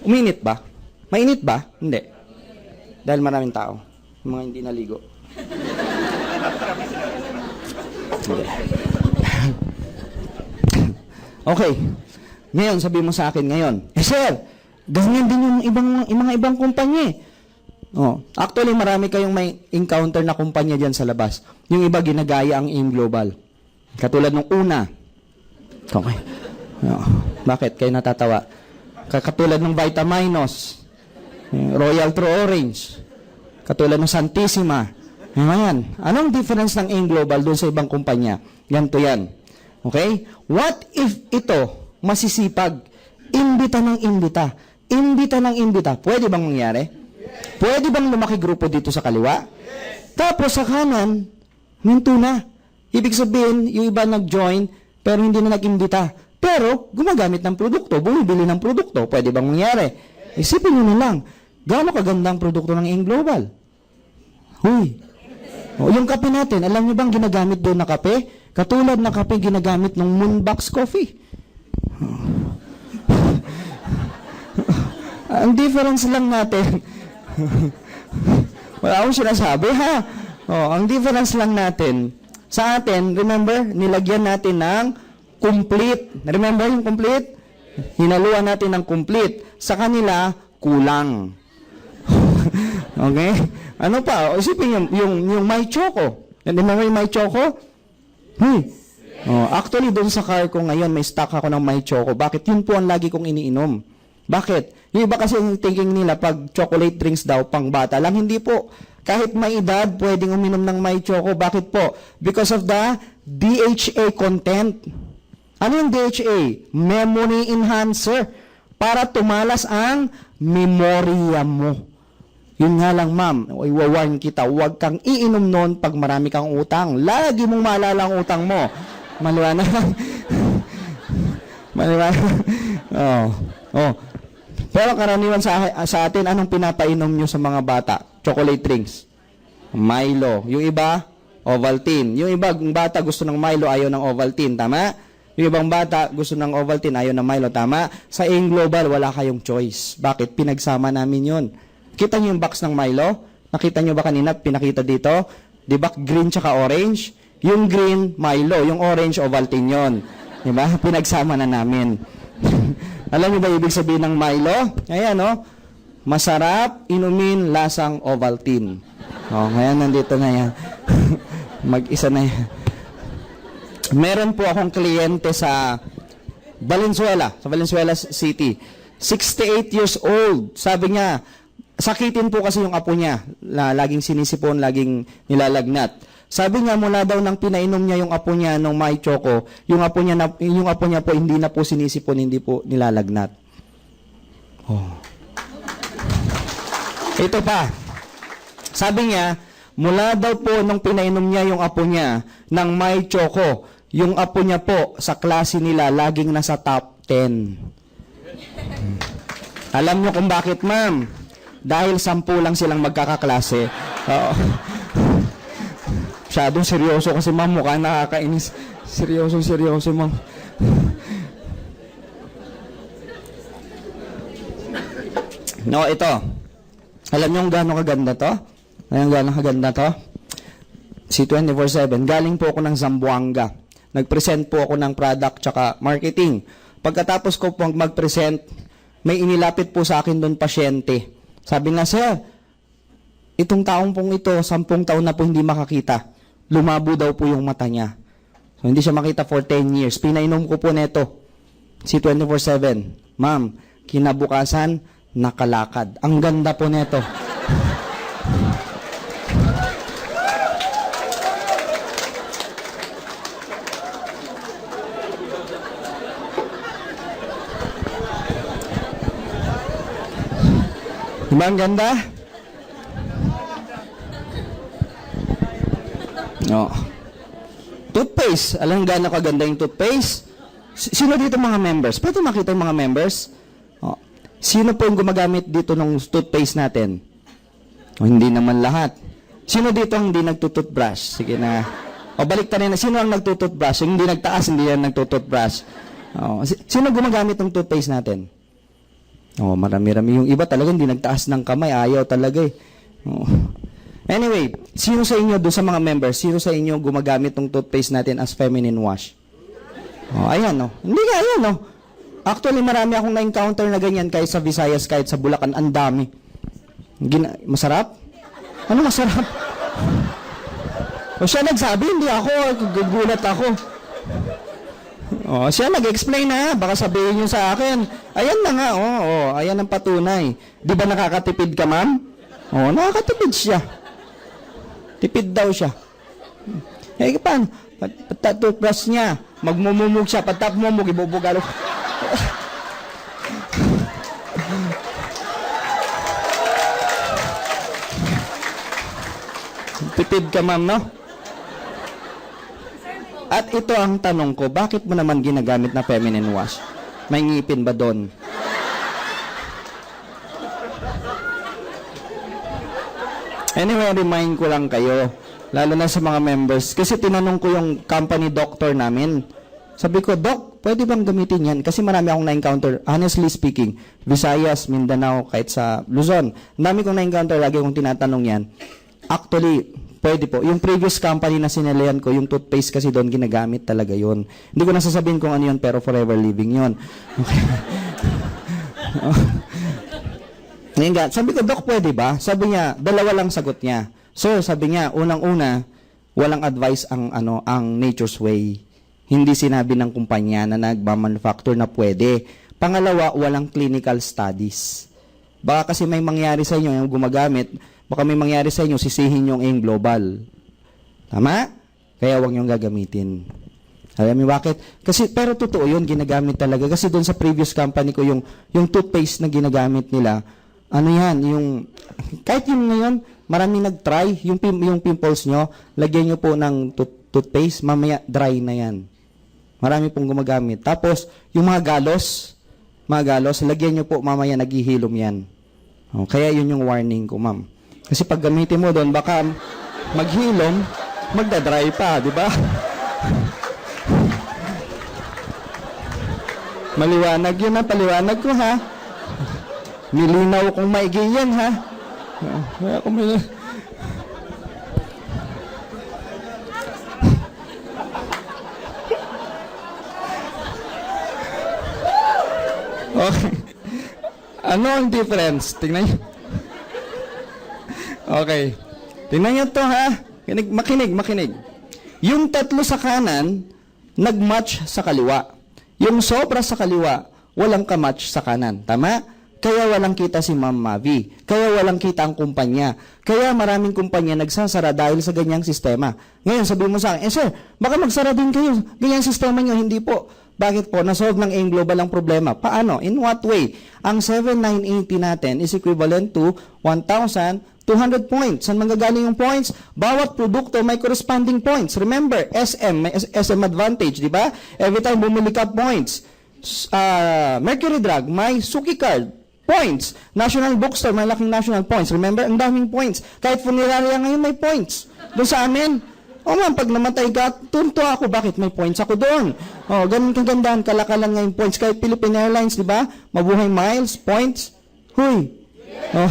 Uminit ba? Mainit ba? Hindi. Dahil maraming tao. Mga hindi naligo. Okay. Ngayon, sabi mo sa akin ngayon, sir, ganyan din yung mga ibang kumpanya. Actually, marami kayong may encounter na kumpanya dyan sa labas. Yung iba ginagaya ang AIM Global. Katulad nung una. Okay. Bakit kayo natatawa? Katulad ng Vitaminos, Royal True Orange, katulad ng Santissima. Ngayon, anong difference ng AIM Global doon sa ibang kumpanya? Ganito yan. Okay? What if ito masisipag? Imbita ng imbita. Imbita ng imbita. Pwede bang mangyari? Pwede bang lumaki grupo dito sa kaliwa? Tapos sa kanan, minto na. Ibig sabihin, yung iba nag-join, pero hindi na nag-imbita. Pero, gumagamit ng produkto, bumibili ng produkto. Pwede bang mangyari? Isipin nyo na lang, gaano kaganda ang produkto ng AIM Global? Huy. Yung kape natin, alam nyo bang ginagamit doon na kape? Katulad na kape ginagamit ng Moonbox Coffee. Ang difference lang natin, wala akong sinasabi ha. Ang difference lang natin, sa atin, remember, nilagyan natin ng complete. Remember yung complete? Hinaluan natin ng complete. Sa kanila, kulang. Okay? Ano pa? Isipin yung may choco. Remember yung may choco? Actually, doon sa car ko ngayon, may stock ako ng may choco. Bakit? Yun po ang lagi kong iniinom. Bakit? Yung iba kasi thinking nila, pag chocolate drinks daw, pang bata lang. Hindi po. Kahit may edad, pwedeng uminom ng may choco. Bakit po? Because of the DHA content. Ano yung DHA? Memory enhancer. Para tumalas ang memorya mo. Yun nga lang, ma'am, iwawarn kita, huwag kang iinom noon pag marami kang utang. Lagi mong maalala ang utang mo. Maliwanag. Maliwanag. Pero karaniwan sa atin, anong pinapainom nyo sa mga bata? Chocolate drinks. Milo. Yung iba, Ovaltine. Yung ibang bata gusto ng Milo, ayaw ng Ovaltine. Tama? Yung ibang bata gusto ng Ovaltine, ayaw ng Milo. Tama? Sa AIM Global, wala kayong choice. Bakit? Pinagsama namin yun. Kita nyo yung box ng Milo? Nakita nyo ba kanina? Pinakita dito? Di ba? Green tsaka orange? Yung green, Milo. Yung orange, Ovaltine yun. Di ba? Pinagsama na namin. Alam niyo ba ibig sabihin ng Milo? Ayan, masarap, inumin, lasang Ovaltine. Ngayon, nandito na yan. Mag-isa na yan. Meron po akong kliyente sa Valenzuela City. 68 years old. Sabi niya, sakitin po kasi yung apo niya. Laging sinisipon, laging nilalagnat. Sabi niya, mula daw nang pinainom niya yung apo niya nung may choco, yung apo niya po hindi na po sinisipon, hindi po nilalagnat. Ito pa. Sabi niya, mula daw po nung pinainom niya yung apo niya ng may choco, yung apo niya po sa klase nila laging nasa top 10. Alam niyo kung bakit, ma'am? Dahil 10 lang silang magkakaklase. Masyadong seryoso kasi, ma'am, mukhang nakakainis. Seryoso, ma'am. Ito. Alam niyo kung gaano kaganda to? Alam gaano kaganda to? Si 24/7. Galing po ako ng Zamboanga. Nag-present po ako ng product tsaka marketing. Pagkatapos ko po mag-present, may inilapit po sa akin doon pasyente. Sabi nga, sir, itong taong pong ito, 10 taon na po hindi makakita. Lumabo daw po yung mata niya. So, hindi siya makita for 10 years. Pinainom ko po neto. Si 24/7. Ma'am, kinabukasan, nakalakad. Ang ganda po neto. Diba ang ganda? Toothpaste. Alam gaano kaganda yung toothpaste? Sino dito mga members? Pwede makita yung mga members? Sino po yung gumagamit dito ng toothpaste natin? Hindi naman lahat. Sino dito ang hindi nagtutoothbrush? Sige na. Balik tayo na. Sino ang nagtutoothbrush? Yung hindi nagtaas, hindi yan nagtutoothbrush. Sino gumagamit ng toothpaste natin? Marami-rami. Yung iba talaga hindi nagtaas ng kamay. Ayaw talaga eh. Anyway, sino sa inyo, doon sa mga members, sino sa inyo gumagamit ng toothpaste natin as feminine wash? Oh, ayan, no? Hindi nga, ayan, no? Actually, marami akong na-encounter na ganyan kahit sa Visayas, kahit sa Bulacan, ang dami. Masarap? Ano masarap? O siya nagsabi, hindi ako, gugulat ako. O, siya nag-explain na, baka sabihin niyo sa akin, ayan na nga, ayan ang patunay. Di ba nakakatipid ka, ma'am? O, nakakatipid siya. Tipid daw siya. Eh, paano? Toothbrush niya. Magmumumug siya. Pagtap mumug, ibubugalo. Tipid ka, ma'am, no? At ito ang tanong ko, bakit mo naman ginagamit na feminine wash? May ngipin ba doon? Anyway, remind ko lang kayo, lalo na sa mga members, kasi tinanong ko yung company doctor namin. Sabi ko, Doc, pwede bang gamitin yan? Kasi marami akong na-encounter, honestly speaking, Visayas, Mindanao, kahit sa Luzon. Ang dami kong na-encounter, lagi kong tinatanong yan. Actually, pwede po. Yung previous company na sinalihan ko, yung toothpaste kasi doon, ginagamit talaga yun. Hindi ko nasasabihin kung ano yun, pero forever living yun. Okay. Ngayon, sabi ko, Doc, pwede ba? Sabi niya, dalawa lang sagot niya. Sir, sabi niya, unang-una, walang advice ang Nature's Way. Hindi sinabi ng kumpanya na nagmamanufacture na pwede. Pangalawa, walang clinical studies. Baka kasi may mangyari sa inyo yung gumagamit, baka may mangyari sa inyo, sisihin yung AIM Global. Tama? Kaya huwag niyong gagamitin. Alam niyo bakit? Kasi, pero totoo yun, ginagamit talaga. Kasi doon sa previous company ko, yung toothpaste na ginagamit nila, ano yan, kahit yung ngayon, maraming nag-try, yung pimples nyo, lagyan nyo po ng toothpaste, mamaya dry na yan. Marami pong gumagamit. Tapos, yung mga galos, lagyan nyo po, mamaya naghihilom yan. O, kaya yun yung warning ko, ma'am. Kasi pag gamitin mo doon, baka maghilom, magdadry pa, di ba? Maliwanag yun, paliwanag ko, ha? Nilinaw kong maigi yan, ha? Kaya kung may... Okay. Ano ang difference? Tingnan nyo. Okay. Tingnan nyo to, ha? Makinig. Yung tatlo sa kanan, nag-match sa kaliwa. Yung sobra sa kaliwa, walang ka-match sa kanan. Tama? Kaya walang kita si Ma'am Mavi. Kaya walang kita ang kumpanya. Kaya maraming kumpanya nagsasara dahil sa ganyang sistema. Ngayon, sabihin mo sa akin, sir, baka magsara din kayo. Ganyang sistema nyo, hindi po. Bakit po? Nasolve ng AIM Global ang problema. Paano? In what way? Ang 7,980 natin is equivalent to 1,200 points. Saan manggagaling yung points? Bawat produkto may corresponding points. Remember, may SM advantage, di ba? Every time bumili ka points. Mercury Drug, may Suki Card. Points. National Bookstore, may laking national points. Remember, ang daming points. Kahit funeraria ngayon may points. Doon sa amin. O man, pag namatay ka, tunto ako. Bakit? May points ako doon. O, ganun kagandahan, kalakalan ngayon points. Kahit Philippine Airlines, di ba? Mabuhay miles, points. Huy. O,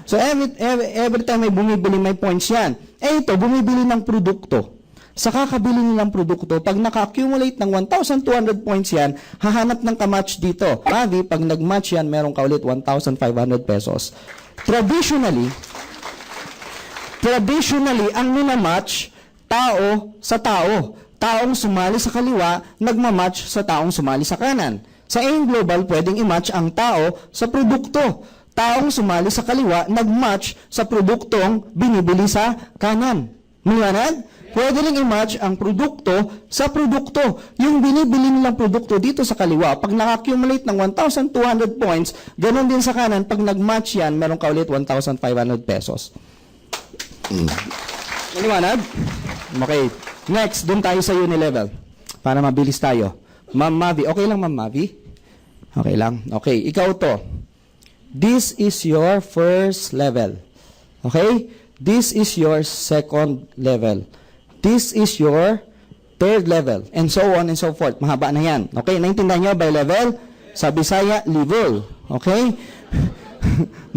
so, every time may bumibili, may points yan. Eh ito, bumibili ng produkto. Sa kakabili nilang produkto, pag naka-accumulate ng 1,200 points yan, hahanap ng kamatch dito. Mavi, pag nag-match yan, meron ka ulit 1,500 pesos. Traditionally, ang minamatch, tao sa tao. Taong sumali sa kaliwa, nagmamatch sa taong sumali sa kanan. Sa AIM Global, pwedeng i-match ang tao sa produkto. Taong sumali sa kaliwa, nag-match sa produktong binibili sa kanan. Maliwanag? Pwede rin i-match ang produkto sa produkto. Yung binibili nilang produkto dito sa kaliwa, pag naka-accumulate ng 1,200 points, ganun din sa kanan, pag nag-match yan, meron ka ulit 1,500 pesos. Maliwanag? Okay. Next, dun tayo sa Unilevel. Para mabilis tayo. Ma'am Mavi. Okay lang, Ma'am Mavi? Okay lang. Okay. Ikaw to. This is your first level. Okay? This is your second level. This is your third level. And so on and so forth. Mahaba na yan. Okay? Naintindihan nyo by level? Sa Bisaya, level. Okay?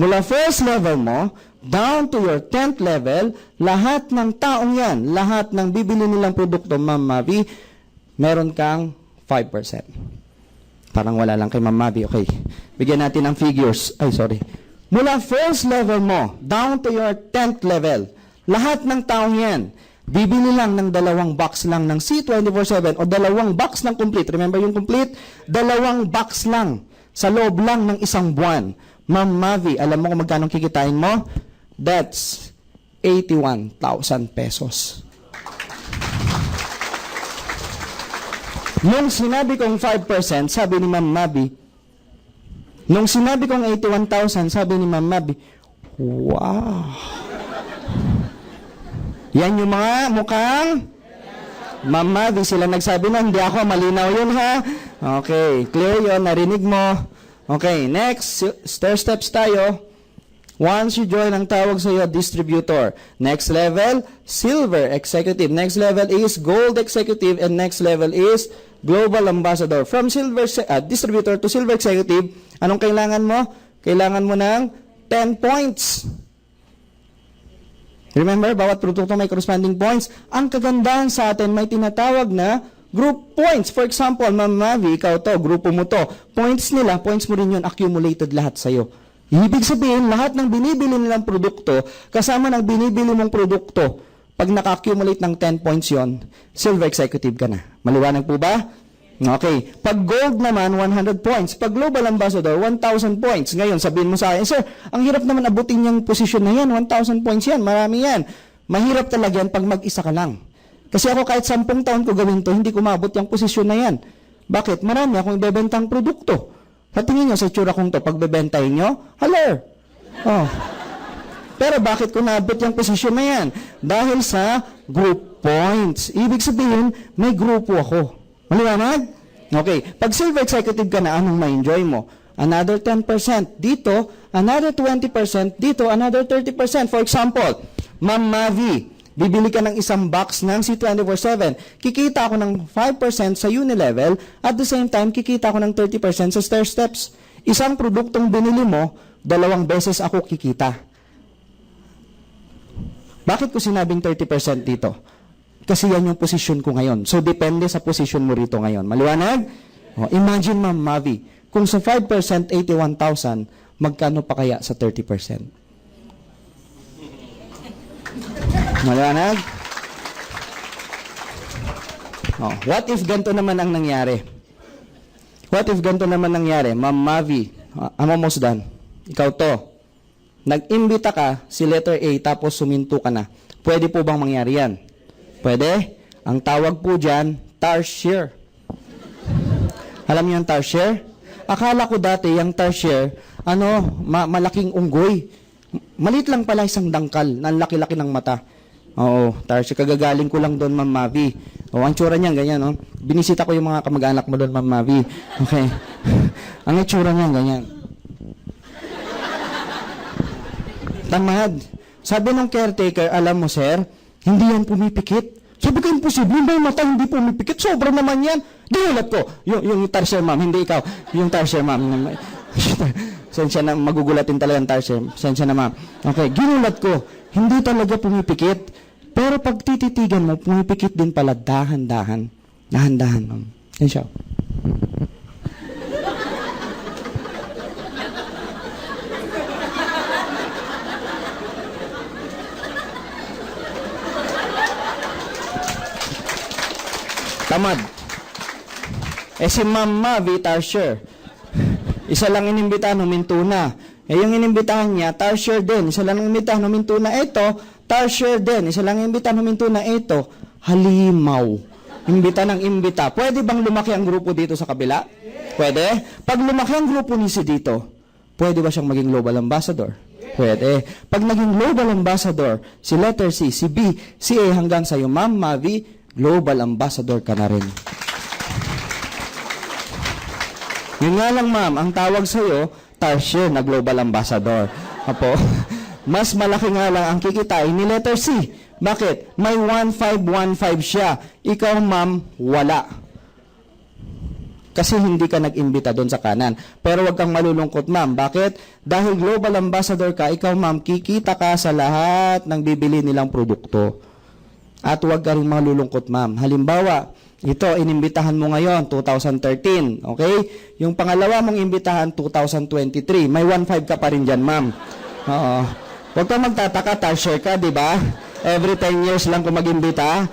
Mula first level mo, down to your 10th level, lahat ng taong yan, lahat ng bibili nilang produkto, Ma'am Mavi, meron kang 5%. Parang wala lang kay Ma'am Mavi. Okay. Bigyan natin ng figures. Ay, sorry. Mula first level mo, down to your 10th level, lahat ng taong yan, bibili lang ng 2 box lang ng C24/7 o 2 box ng complete. Remember yung complete? 2 box lang sa loob lang ng 1 buwan. Ma'am Mavi, alam mo kung magkano kikitain mo? That's 81,000 pesos. Nung sinabi kong 5%, sabi ni Ma'am Mavi, nung sinabi kong 81,000, sabi ni Ma'am Mavi, wow! Yan yung mga mukhang Ma'am Mavi, sila nagsabi na, hindi ako, malinaw yun ha. Okay, clear yun, narinig mo. Okay, next, stair steps tayo. Once you join, ang tawag sa iyo, distributor. Next level, silver executive. Next level is gold executive. And next level is global ambassador. From silver distributor to silver executive, anong kailangan mo? Kailangan mo ng 10 points. Remember, bawat produkto may corresponding points. Ang kagandahan sa atin, may tinatawag na group points. For example, Ma'am Mavi, ikaw to, grupo mo to. Points nila, points mo rin yun, accumulated lahat sa'yo. Ibig sabihin, lahat ng binibili nilang produkto, kasama ng binibili mong produkto, pag naka-accumulate ng 10 points yon, silver executive ka na. Maliwanag po ba? Okay. Pag gold naman, 100 points. Pag global ambassador, 1,000 points. Ngayon, sabihin mo sa akin, sir, ang hirap naman abutin yung posisyon na yan. 1,000 points yan. Marami yan. Mahirap talaga yan pag mag-isa ka lang. Kasi ako kahit 10 taon ko gawin to, hindi ko maabot yung posisyon na yan. Bakit? Marami akong ibebentang produkto. Patingin nyo sa itsura kong to, pag bebentahin nyo, haler. Oh. Pero bakit ko naabot yung posisyon na yan? Dahil sa group points. Ibig sabihin, may grupo ako. Maliwanag? Okay. Pag silver executive ka na, anong ma-enjoy mo? Another 10%. Dito, another 20%. Dito, another 30%. For example, Ma'am Mavi, bibili ka ng 1 box ng C24/7. Kikita ako ng 5% sa Unilevel. At the same time, kikita ako ng 30% sa stair steps. Isang produktong binili mo, 2 beses ako kikita. Bakit ko sinabing 30% dito? Kasi yan yung posisyon ko ngayon. So, depende sa posisyon mo rito ngayon. Maliwanag? Oh, imagine, Ma'am Mavi, kung sa 5%, 81,000, magkano pa kaya sa 30%? Maliwanag? Oh, what if ganito naman ang nangyari? What if ganito naman nangyari? Ma'am Mavi, I'm almost done. Ikaw to. Nag-imbita ka, si letter A, tapos suminto ka na. Pwede po bang mangyari yan? Pwede. Ang tawag po dyan, tarsier. Alam niyo yung tarsier? Akala ko dati, yung tarsier, malaking unggoy. Malit lang pala isang dangkal, na laki-laki ng mata. Oo, tarsier. Kagagaling ko lang doon, Ma'am Mavi. O, ang tsura niyan, ganyan, no? Binisita ko yung mga kamag-anak mo doon, Ma'am Mavi. Okay. Ang itsura niyan, ganyan. Tamad. Sabi ng caretaker, alam mo, sir, hindi yan pumipikit. Sabi ko, imposible, may mata hindi pumipikit. Sobra naman yan. Ginulat ko. Yung tarsier, ma'am, hindi ikaw. Yung tarsier, ma'am. Sensya na, magugulatin talaga yung tarsier. Sensya na, ma'am. Okay, ginulat ko. Hindi talaga pumipikit. Pero pag tititigan mo, pumipikit din pala dahan-dahan. Dahan-dahan, ma'am. Yan siya. Tamad. Si Ma'am Mavi, tarsier. Isa lang inimbitahan, huminto na. Yung inimbitahan niya, tarsier din. Isa lang inimbitahan, huminto na. Ito, tarsier din. Isa lang inimbitahan, huminto na. Ito, halimaw. Imbita ng imbita. Pwede bang lumaki ang grupo dito sa kabila? Pwede. Pag lumaki ang grupo ni si dito, pwede ba siyang maging global ambassador? Pwede. Pag naging global ambassador, si letter C, si B, si A hanggang sa'yo, Ma'am Mavi, global ambassador ka na rin. Yun nga lang, ma'am, ang tawag sa'yo, tarsier na global ambassador. Apo, mas malaki nga lang ang kikitain ni letter C. Bakit? May 1,515 siya. Ikaw, ma'am, wala. Kasi hindi ka nag-imbita doon sa kanan. Pero wag kang malulungkot, ma'am. Bakit? Dahil global ambassador ka, ikaw, ma'am, kikita ka sa lahat ng bibili nilang produkto. At wag ka rin malulungkot, ma'am. Halimbawa, ito, inimbitahan mo ngayon, 2013. Okay? Yung pangalawa mong imbitahan, 2023. May 1.5 ka pa rin dyan, ma'am. Oo. Huwag kang magtataka, tar-share ka, di ba? Every 10 years lang kung mag-imbita.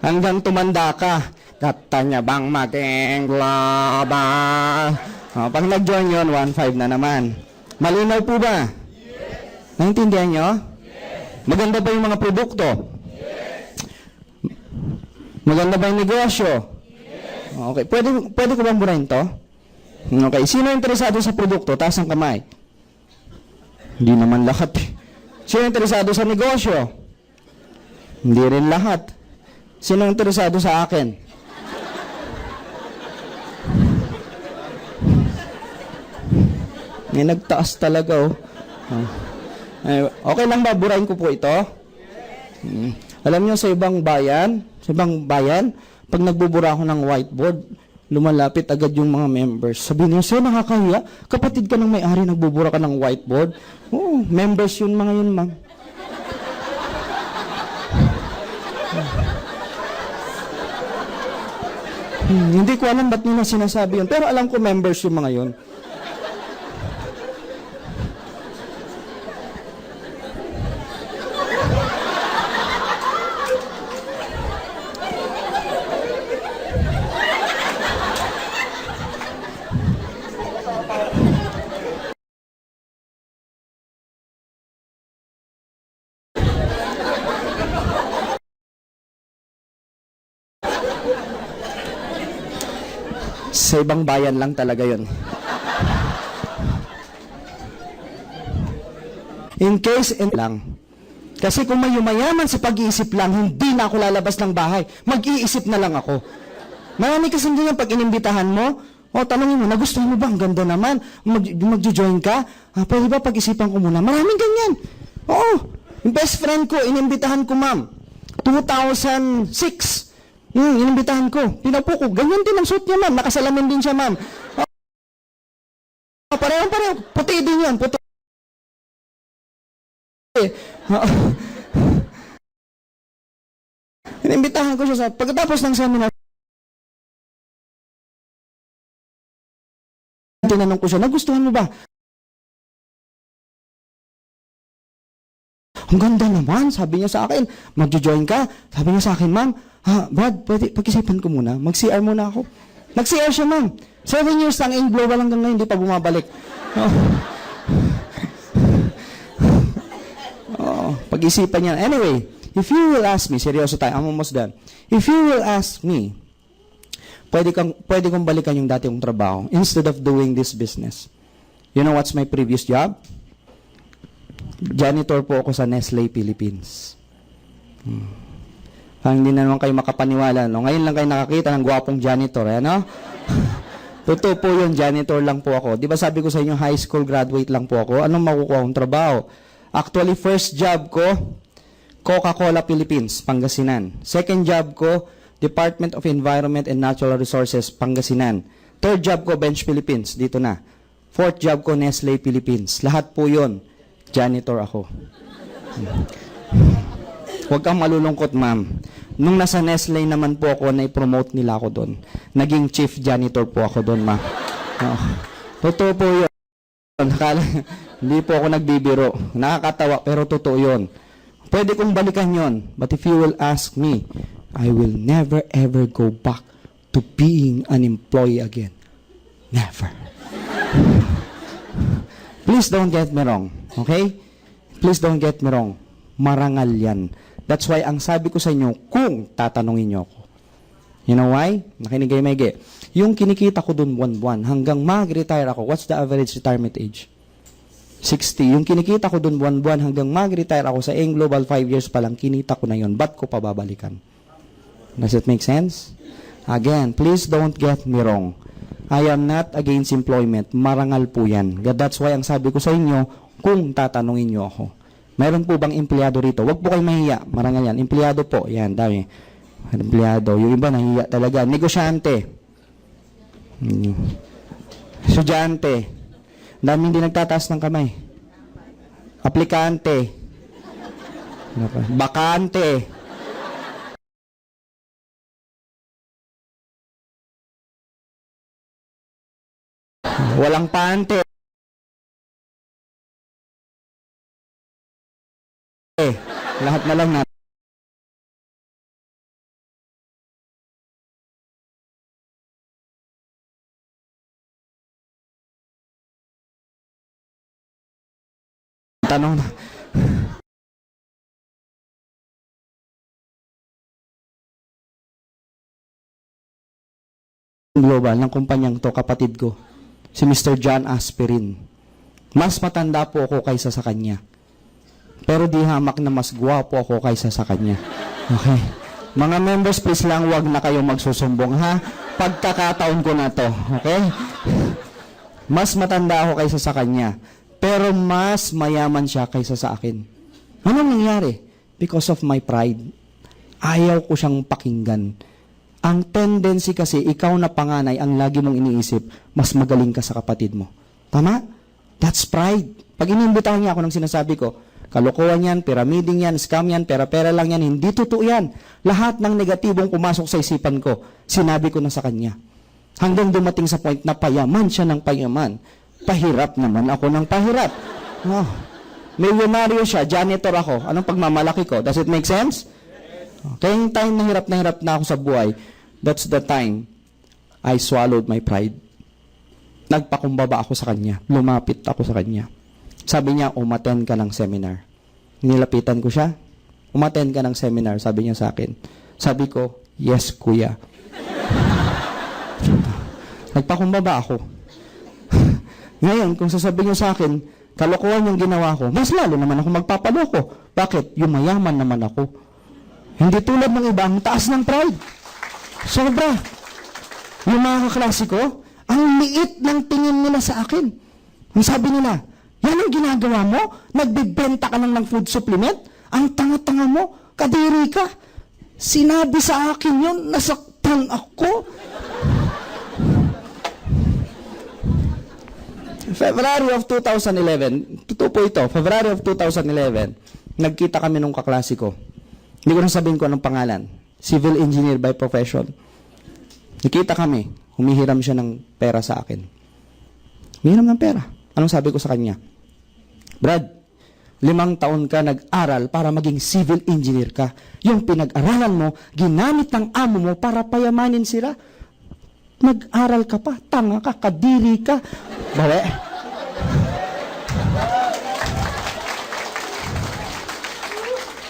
Hanggang tumanda ka. Katanya bang maging global? Pag nag-join yun, 1.5 na naman. Malinaw po ba? Yes. Naintindihan nyo? Yes. Maganda ba yung mga produkto? Yes. Maganda ba yung negosyo? Yes. Okay. Pwede ko bang burahin to? Okay. Sino interesado sa produkto? Taas ang kamay. Hindi naman lahat. Sino interesado sa negosyo? Hindi rin lahat. Sino interesado sa akin? May nagtaas talaga, oh. Okay lang ba? Burahin ko po ito? Alam niyo, sa ibang bayan, pag nagbubura ako ng whiteboard, lumalapit agad yung mga members. Sabi niya, sir, nakakahiya. Kapatid ka ng may-ari, nagbubura ka ng whiteboard. Oo, members yun, mga yun, ma'am. Hindi ko alam ba't nila sinasabi yun. Pero alam ko members yung mga yun. Sa ibang bayan lang talaga yun. In case, lang. Kasi kung may yumayaman sa pag-iisip lang, hindi na ako lalabas ng bahay. Mag-iisip na lang ako. Marami kasi hindi yung pag inimbitahan mo, tanongin mo, nagustuhan mo ba? Ang ganda naman. Mag-join ka? Pwede ba pag-isipan ko muna? Maraming ganyan. Oo. Yung best friend ko, inimbitahan ko, ma'am. 2006. Inimbitahan ko. Pinapo ko. Ganyan din ang suit niya, ma'am. Nakasalamin din siya, ma'am. Pareho. Puti din yan. Puti. Inimbitahan ko siya sa... Pagkatapos ng seminar, tinanong ko siya, nagustuhan mo ba? Ang ganda naman, sabi niya sa akin. Mag-join ka? Sabi niya sa akin, ma'am, Brad, pwede, pag-isipan ko muna. Mag-CR muna ako. Nag-CR siya, ma'am. 7 years lang, in global hanggang ngayon, hindi pa bumabalik. Pag-isipan niya. Anyway, if you will ask me, seryoso tayo, I'm almost done. If you will ask me, pwede kong balikan yung dati kong trabaho instead of doing this business. You know what's my previous job? Janitor po ako sa Nestle Philippines. Hindi na naman kayo makapaniwala. No? Ngayon lang kayo nakakita ng gwapong janitor. Ano? Totoo po yun, janitor lang po ako. Di ba sabi ko sa inyo, high school graduate lang po ako. Anong makukuha kong trabaho? Actually, first job ko, Coca-Cola Philippines, Pangasinan. Second job ko, Department of Environment and Natural Resources, Pangasinan. Third job ko, Bench Philippines, dito na. Fourth job ko, Nestle Philippines. Lahat po yun, janitor ako. Huwag kang malulungkot, ma'am. Nung nasa Nestle naman po ako, na-promote nila ako doon. Naging chief janitor po ako doon, ma'am. Totoo po yun. Hindi po ako nagbibiro. Nakakatawa, pero totoo yun. Pwede kong balikan yon. But if you will ask me, I will never ever go back to being an employee again. Never. Please don't get me wrong. Okay? Please don't get me wrong. Marangal yan. That's why ang sabi ko sa inyo, kung tatanungin nyo ako. You know why? Nakinig kayo, Mege. Yung kinikita ko dun buwan-buwan, hanggang mag-retire ako, what's the average retirement age? 60. Yung kinikita ko dun buwan-buwan, hanggang mag-retire ako sa Global 5 years pa lang, kinita ko na yun. Ba't ko pa babalikan? Does it make sense? Again, please don't get me wrong. I am not against employment. Marangal po yan. That's why ang sabi ko sa inyo, kung tatanungin nyo ako. Mayroon po bang empleyado rito? Huwag po kayo mahiya. Marangal yan. Empleyado po. Yan, dami. Empleyado. Yung iba nahiya talaga. Negosyante. Estudyante. Daming hindi nagtataas ng kamay. Aplikante. Bakante. Walang pante. Lahat na lang natin. Tanong na. Global ng kumpanyang to, kapatid ko, si Mr. John Aspirin. Mas matanda po ako kaysa sa kanya. Pero di hamak na mas gwapo ako kaysa sa kanya. Okay. Mga members, please lang, wag na kayong magsusumbong, ha? Pagkakataon ko na to. Okay? Mas matanda ako kaysa sa kanya. Pero mas mayaman siya kaysa sa akin. Anong nangyari? Because of my pride. Ayaw ko siyang pakinggan. Ang tendency kasi, ikaw na panganay, ang lagi mong iniisip, mas magaling ka sa kapatid mo. Tama? That's pride. Pag inimbitahan niya ako ng sinasabi ko, kalokohan yan, pyramiding yan, scam yan, pera-pera lang yan, hindi totoo yan. Lahat ng negatibong pumasok sa isipan ko, sinabi ko na sa kanya. Hanggang dumating sa point na payaman siya ng payaman. Pahirap naman ako ng pahirap. Oh. Milyonaryo siya, janitor ako. Anong pagmamalaki ko? Does it make sense? Okay, yung time na hirap na ako sa buhay, that's the time I swallowed my pride. Nagpakumbaba ako sa kanya. Lumapit ako sa kanya. Sabi niya, umattend ka ng seminar. Nilapitan ko siya. Umattend ka ng seminar, sabi niya sa akin. Sabi ko, yes, kuya. Nagpakumbaba ako. Ngayon, kung sasabihin niyo sa akin, kalokohan yung ginawa ko, mas lalo naman ako magpapaloko. Bakit? Yumayaman naman ako. Hindi tulad ng iba, ang taas ng pride. Sobra. Yung mga kaklase ko, ang liit ng tingin nila sa akin. Ang sabi nila, yan ang ginagawa mo? Nagbibenta ka lang ng food supplement? Ang tanga-tanga mo? Kadiri ka? Sinabi sa akin yun, nasaktan ako. February of 2011, totoo po ito, February of 2011, nagkita kami nung kaklase ko. Hindi ko na sabihin ko anong pangalan. Civil engineer by profession. Nakita kami, humihiram siya ng pera sa akin. Humihiram ng pera. Anong sabi ko sa kanya? Brad, 5 taon ka nag-aral para maging civil engineer ka. Yung pinag-aralan mo, ginamit ng amo mo para payamanin sila. Nag-aral ka pa, tanga ka, kadiri ka. Bawe.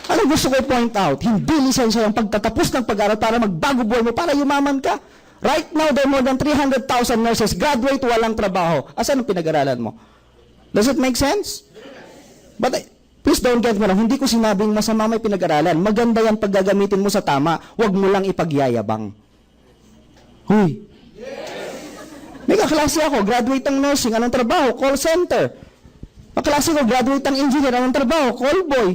Ano gusto ko point out? Hindi lisensya yung pagtatapos ng pag-aaral para magbago buhay mo, para yumaman ka. Right now, there are more than 300,000 nurses graduate, walang trabaho. Asan ang pinag-aralan mo? Does it make sense? But please don't get me wrong, hindi ko sinabing masama may pinag-aralan. Maganda yan pag gagamitin mo sa tama, huwag mo lang ipagyayabang. Huy. May kaklase ako, graduate ng nursing, anong trabaho? Call center. Kaklase ko, graduate ng engineer, anong trabaho? Call boy.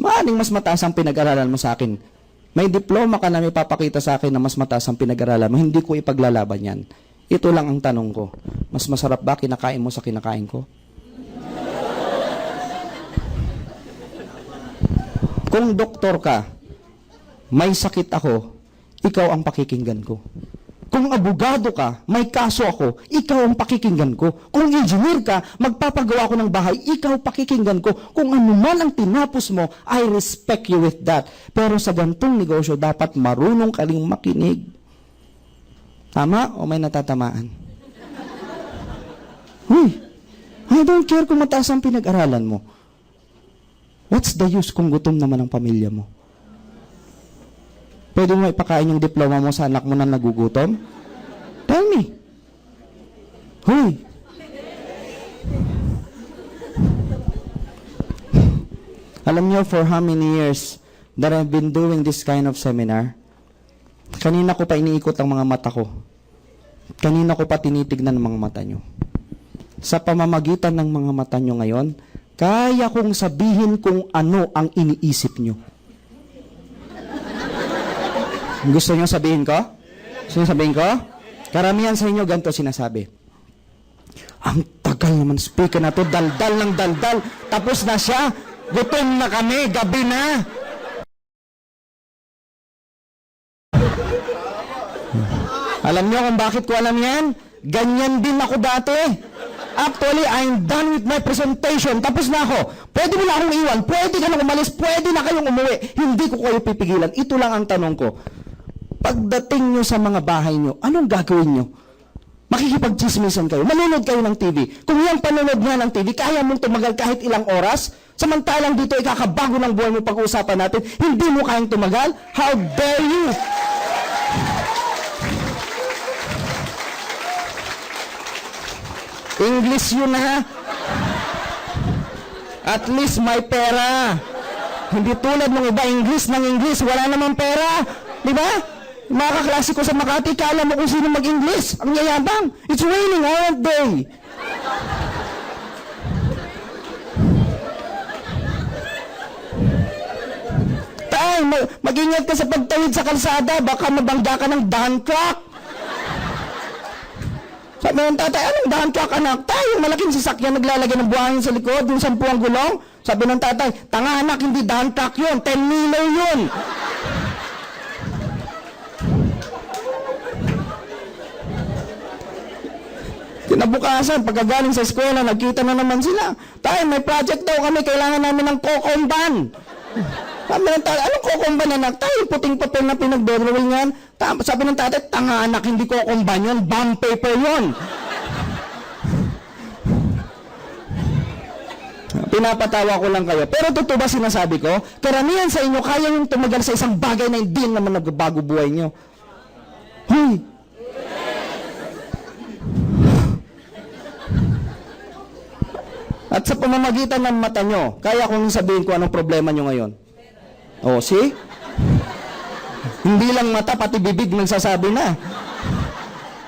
Maaaring mas mataas ang pinag-aralan mo sa akin. May diploma ka na may papakita sa akin na mas mataas ang pinag-aralan mo. Hindi ko ipaglalaban yan. Ito lang ang tanong ko. Mas masarap ba kinakain mo sa kinakain ko? Kung doktor ka, may sakit ako, ikaw ang pakikinggan ko. Kung abogado ka, may kaso ako, ikaw ang pakikinggan ko. Kung engineer ka, magpapagawa ko ng bahay, ikaw pakikinggan ko. Kung ano man ang tinapos mo, I respect you with that. Pero sa gantong negosyo, dapat marunong ka ring makinig. Tama o may natatamaan? Huy, I don't care kung mataas ang pinag-aralan mo. What's the use kung gutom naman ang pamilya mo? Pwede mo ipakain yung diploma mo sa anak mo na nagugutom? Tell me. Huy. Alam niyo, for how many years that I've been doing this kind of seminar, kanina ko pa iniikot ang mga mata ko. Kanina ko pa tinitignan ang mga mata niyo. sa pamamagitan ng mga mata nyo ngayon, kaya kong sabihin kung ano ang iniisip nyo. Gusto nyo sabihin ko? Gusto nyo sabihin ko? Karamihan sa inyo, ganito sinasabi. Ang tagal naman speaker na to, daldal ng daldal. Tapos na siya. Gutom na kami, gabi na. Alam niyo kung bakit ko alam yan? Ganyan din ako dati. Actually, I'm done with my presentation. Tapos na ako. Pwede mo na akong iwan. Pwede ka na umalis. Pwede na kayong umuwi. Hindi ko kayo pipigilan. Ito lang ang tanong ko. Pagdating nyo sa mga bahay nyo, anong gagawin nyo? Makikipag-chismisan kayo. Manunod kayo ng TV. Kung yung panunod nga ng TV, kaya mong tumagal kahit ilang oras. Samantalang dito, ikakabago ng buhay mo pag-uusapan natin. Hindi mo kayang tumagal? How dare you? English yun ha. At least may pera. Hindi tulad ng iba, English ng English, wala namang pera. Di ba? Mga kaklase ko sa Makati, kala mo kung sino mag-English. Ang yayabang. It's raining all day. Tay, mag-ingat ka sa pagtawid sa kalsada, baka mabangga ka ng daan truck. Sabi ng tatay, anong daan truck anak? Tay, yung malaking sasakyan naglalagay ng buhangin sa likod, yung 10 ang gulong. Sabi ng tatay, tanga anak, hindi daan truck yun, 10 miler yun. Kinabukasan, pagkagaling sa eskwela, nagkita na naman sila. Tay, may project daw kami, kailangan namin ng kokomban. Sabi ng tatay, anong kokomban anak? Tay, puting papel na pinag-drawingan. Sabi ng tatay, tanga anak, hindi kokomban yun, bond paper yun. Pinapatawa ko lang kayo. Pero totoo ba sinasabi ko? Karamihan sa inyo, kaya yung tumagal sa isang bagay na hindi naman nagbabago buhay nyo. Hoy! At sa pamamagitan ng mata nyo, kaya kong sabihin ko anong problema nyo ngayon. Oh, see? Hindi lang mata, pati bibig nagsasabi na.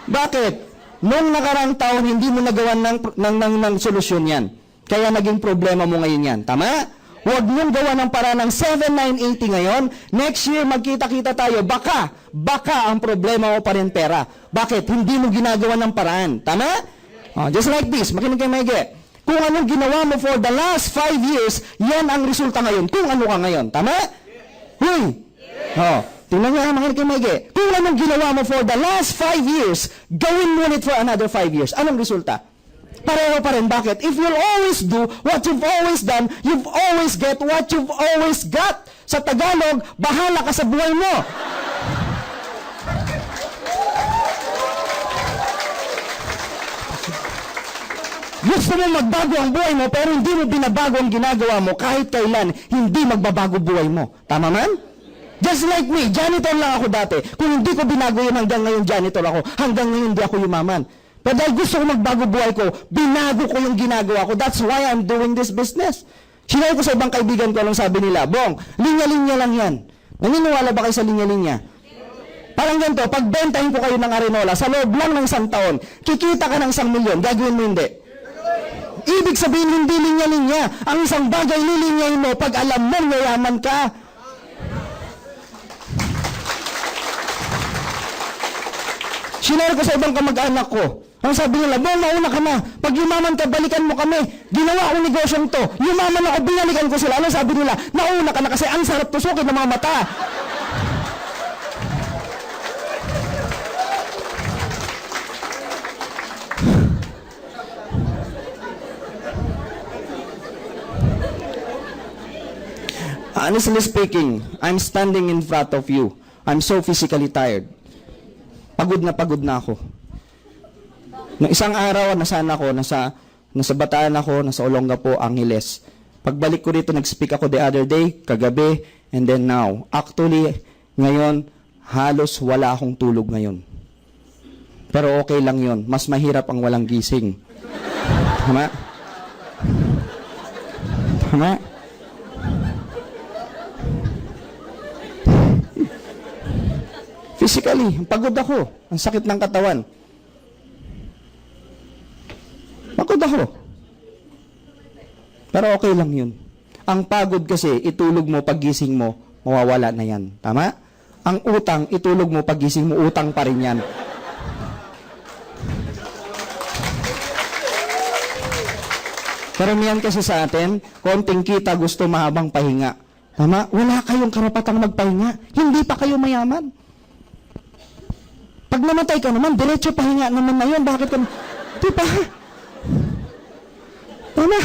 Bakit? Noong nakarang taon, hindi mo nagawa ng solusyon yan. Kaya naging problema mo ngayon yan. Tama? Huwag mong gawa ng para ng 7,980 ngayon. Next year, magkita-kita tayo. Baka ang problema mo pa rin pera. Bakit? Hindi mo ginagawa ng paraan. Tama? Oh, just like this. Makinig kayo maigi. Kung anong ginawa mo for the last 5 years, yan ang resulta ngayon. Kung ano ka ngayon. Tama? Huy! Oh, tingnan nyo, makinig kayo maigi. Kung anong ginawa mo for the last 5 years, gawin mo ulit for another 5 years. Anong resulta? Pareho pa rin. Bakit? If you'll always do what you've always done, you've always get what you've always got. Sa Tagalog, bahala ka sa buhay mo. Gusto mo magbago ang buhay mo, pero hindi mo binabago ang ginagawa mo kahit kailan, hindi magbabago buhay mo. Tama man? Just like me, janitor lang ako dati. Kung hindi ko binago yun hanggang ngayon, janitor ako. Hanggang ngayon, hindi ako yumaman. Pero dahil gusto ko magbago buhay ko, binago ko yung ginagawa ko. That's why I'm doing this business. Sinabi ko sa ibang kaibigan ko, anong sabi nila, Bong, linya-linya lang yan. Naniniwala ba kayo sa linya-linya? Parang ganito, pagbentahin ko kayo ng Arenola, sa loob lang ng 1 taon, kikita ka ng 1 milyon, gagawin mo hindi. Ibig sabihin, hindi linya-linya. Ang isang bagay lilinyahin mo pag alam mo yayaman ka. Sinare ko sa ibang kamag-anak ko. Ang sabi nila, Bong, mauna ka na. Pag yumaman ka, balikan mo kami. Ginawa ko negosyong to. Yumaman ako, binalikan ko sila. Ano sabi nila? Nauna ka na kasi ang sarap tusukin ng mga mata. Honestly speaking, I'm standing in front of you. I'm so physically tired. Pagod na ako. Nung isang araw, nasaan ako, nasa Bataan ako, nasa Olongapo, Angeles. Pagbalik ko rito, nag-speak ako the other day, kagabi, and then now. Actually, ngayon, halos wala akong tulog ngayon. Pero okay lang yon. Mas mahirap ang walang gising. Tama? Tama? Physically, pagod ako. Ang sakit ng katawan. Pagod ako. Pero okay lang yun. Ang pagod kasi, itulog mo, paggising mo, mawawala na yan. Tama? Ang utang, itulog mo, paggising mo, utang pa rin yan. Karamihan kasi sa atin, konting kita, gusto mahabang pahinga. Tama? Wala kayong karapatang magpahinga. Hindi pa kayo mayaman. Pag namatay ka naman, diretso pahinga naman na yun. Bakit ka... Di ba? Tama?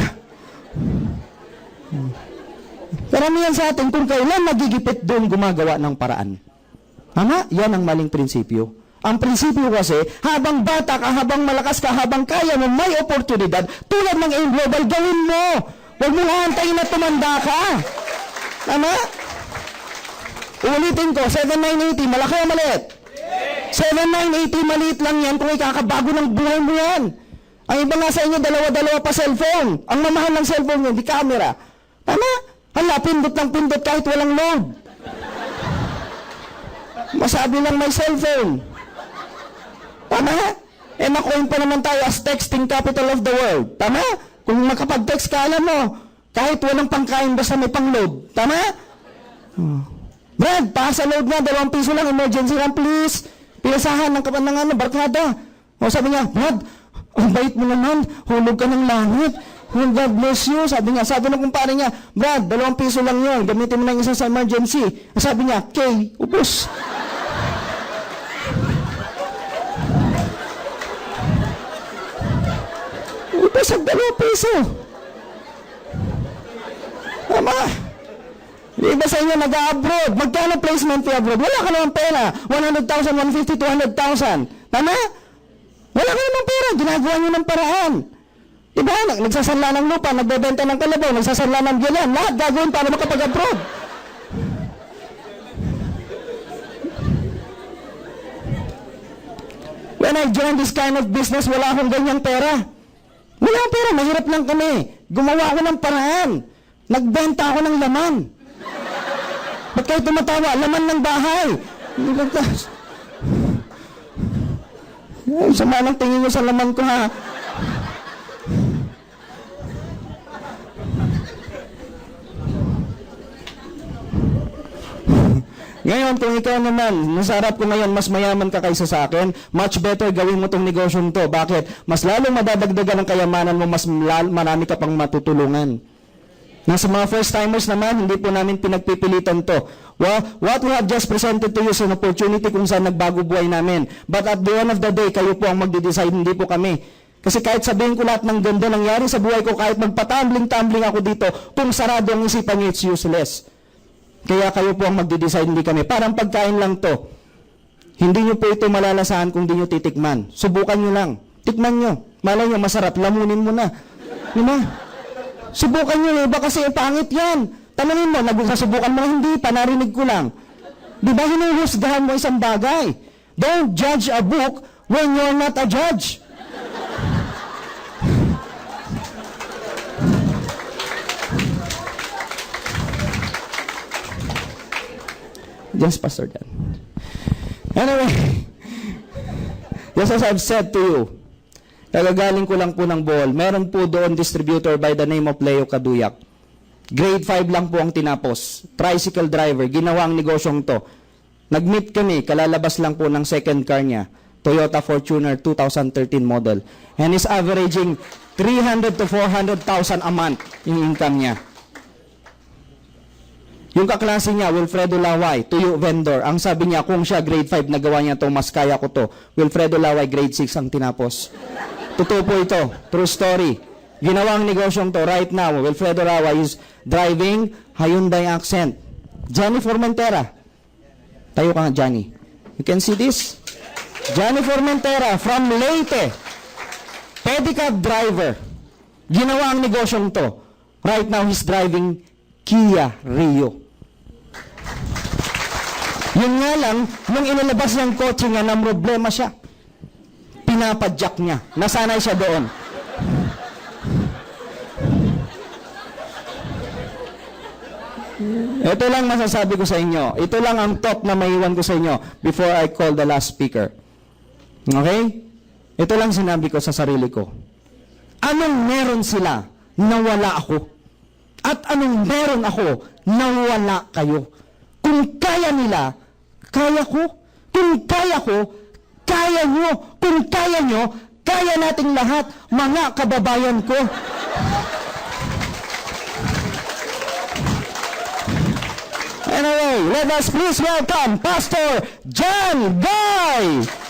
Karamihan sa atin, kung kailan nagigipit doon, gumagawa ng paraan. Tama? Yan ang maling prinsipyo. Ang prinsipyo kasi, habang bata ka, habang malakas ka, habang kaya mo, may oportunidad, tulad ng AIM Global, gawin mo. Huwag mo antayin na tumanda ka. Tama? Ulitin ko, 7980, malaki o maliit? 7980, maliit lang yan kung ikakabago ng buhay mo yan. Ang iba nga sa inyo, dalawa-dalawa pa cellphone. Ang mamahal ng cellphone nyo, di camera. Tama? Hala, pindot ng pindot kahit walang load. Masabi lang may cellphone. Tama? Eh, nakuhin pa naman tayo as texting capital of the world. Tama? Kung makapag-text ka, alam mo, kahit walang pangkain, basta may pang-load. Tama? Brad, pasa load nga, 2 piso lang, emergency lang, please. Pinasahan ng barkada. O sabi niya, Brad, ang bait mo naman, hulog ka ng langit. God bless you. Sabi ng kumpare niya, Brad, 2 piso lang yun, gamitin mo na yung isa sa emergency. Sabi niya, Kay, upos. Upos ang 2 piso. Tama. Iba sa inyo nag-abroad. Magkano placement fee abroad? Wala ka naman pera. 100,000, 150, 200,000. Tama? Wala ka naman pera. Ginagawa nyo ng paraan. Diba? Nagsasanla ng lupa, nagbebenta ng kalabaw, nagsasanla ng ganyan. Lahat gagawin para makapag-abroad. When I joined this kind of business, wala akong ganyang pera. Wala akong pera. Mahirap lang kami. Gumawa ako ng paraan. Nagbenta ako ng laman. Ba't kayo tumatawa? Laman ng bahay. Ay, sama ng tingin nyo sa laman ko, ha? Ngayon, kung ikaw naman, nasa harap ko ngayon, mas mayaman ka kaysa sa akin, much better gawin mo tong negosyong to. Bakit? Mas lalong madadagdagan ang kayamanan mo, mas marami ka pang matutulungan. Nasa mga first-timers naman, hindi po namin pinagpipilitan to. Well, what we have just presented to you is an opportunity kung saan nagbago buhay namin. But at the end of the day, kayo po ang magde-decide, hindi po kami. Kasi kahit sabihin ko lahat ng ganda nangyari sa buhay ko, kahit magpatumbling-tumbling ako dito, kung sarado ang isipan niyo, it's useless. Kaya kayo po ang magde-decide, hindi kami. Parang pagkain lang to. Hindi niyo po ito malalasahan kung hindi niyo titikman. Subukan niyo lang. Tikman niyo. Malay niyo, masarap. Lamunin mo na. Diba? Subukan niyo, iba kasi pangit yan. Tanungin mo, nagsusubukan mo, hindi pa, narinig ko lang. Di ba hinuhusgahan mo isang bagay? Don't judge a book when you're not a judge. Yes, Pastor Dan. Anyway, just as I've said to you, kagagaling ko lang po ng Bohol. Meron po doon distributor by the name of Leo Kaduyak. Grade 5 lang po ang tinapos. Tricycle driver. Ginawa ang negosyong to. Nag-meet kami. Kalalabas lang po ng second car niya. Toyota Fortuner 2013 model. And is averaging 300 to 400,000 a month yung income niya. Yung kaklase niya, Wilfredo Laway, tuyo vendor. Ang sabi niya, kung siya grade 5, nagawa niya to, mas kaya ko to. Wilfredo Laway, grade 6 ang tinapos. Totoo po ito. True story. Ginawang negosyong to right now. Wilfredo Laway is driving Hyundai Accent. Johnny Formentera. Tayo ka nga, Johnny. You can see this? Johnny Formentera from Leyte. Pedicab driver. Ginawa ang negosyong to. Right now, he's driving Kia Rio. Yun nga lang, nung inilabas niyang kotse nga, na problema siya. Pinapadyak niya. Nasanay siya doon. Ito lang masasabi ko sa inyo. Ito lang ang top na maiwan ko sa inyo before I call the last speaker. Okay? Ito lang sinabi ko sa sarili ko. Anong meron sila na wala ako? At anong meron ako na wala kayo? Kung kaya nila, kaya ko. Kung kaya ko, kaya nyo. Kung kaya nyo, kaya nating lahat, mga kababayan ko. Anyway, let us please welcome Pastor John Guy!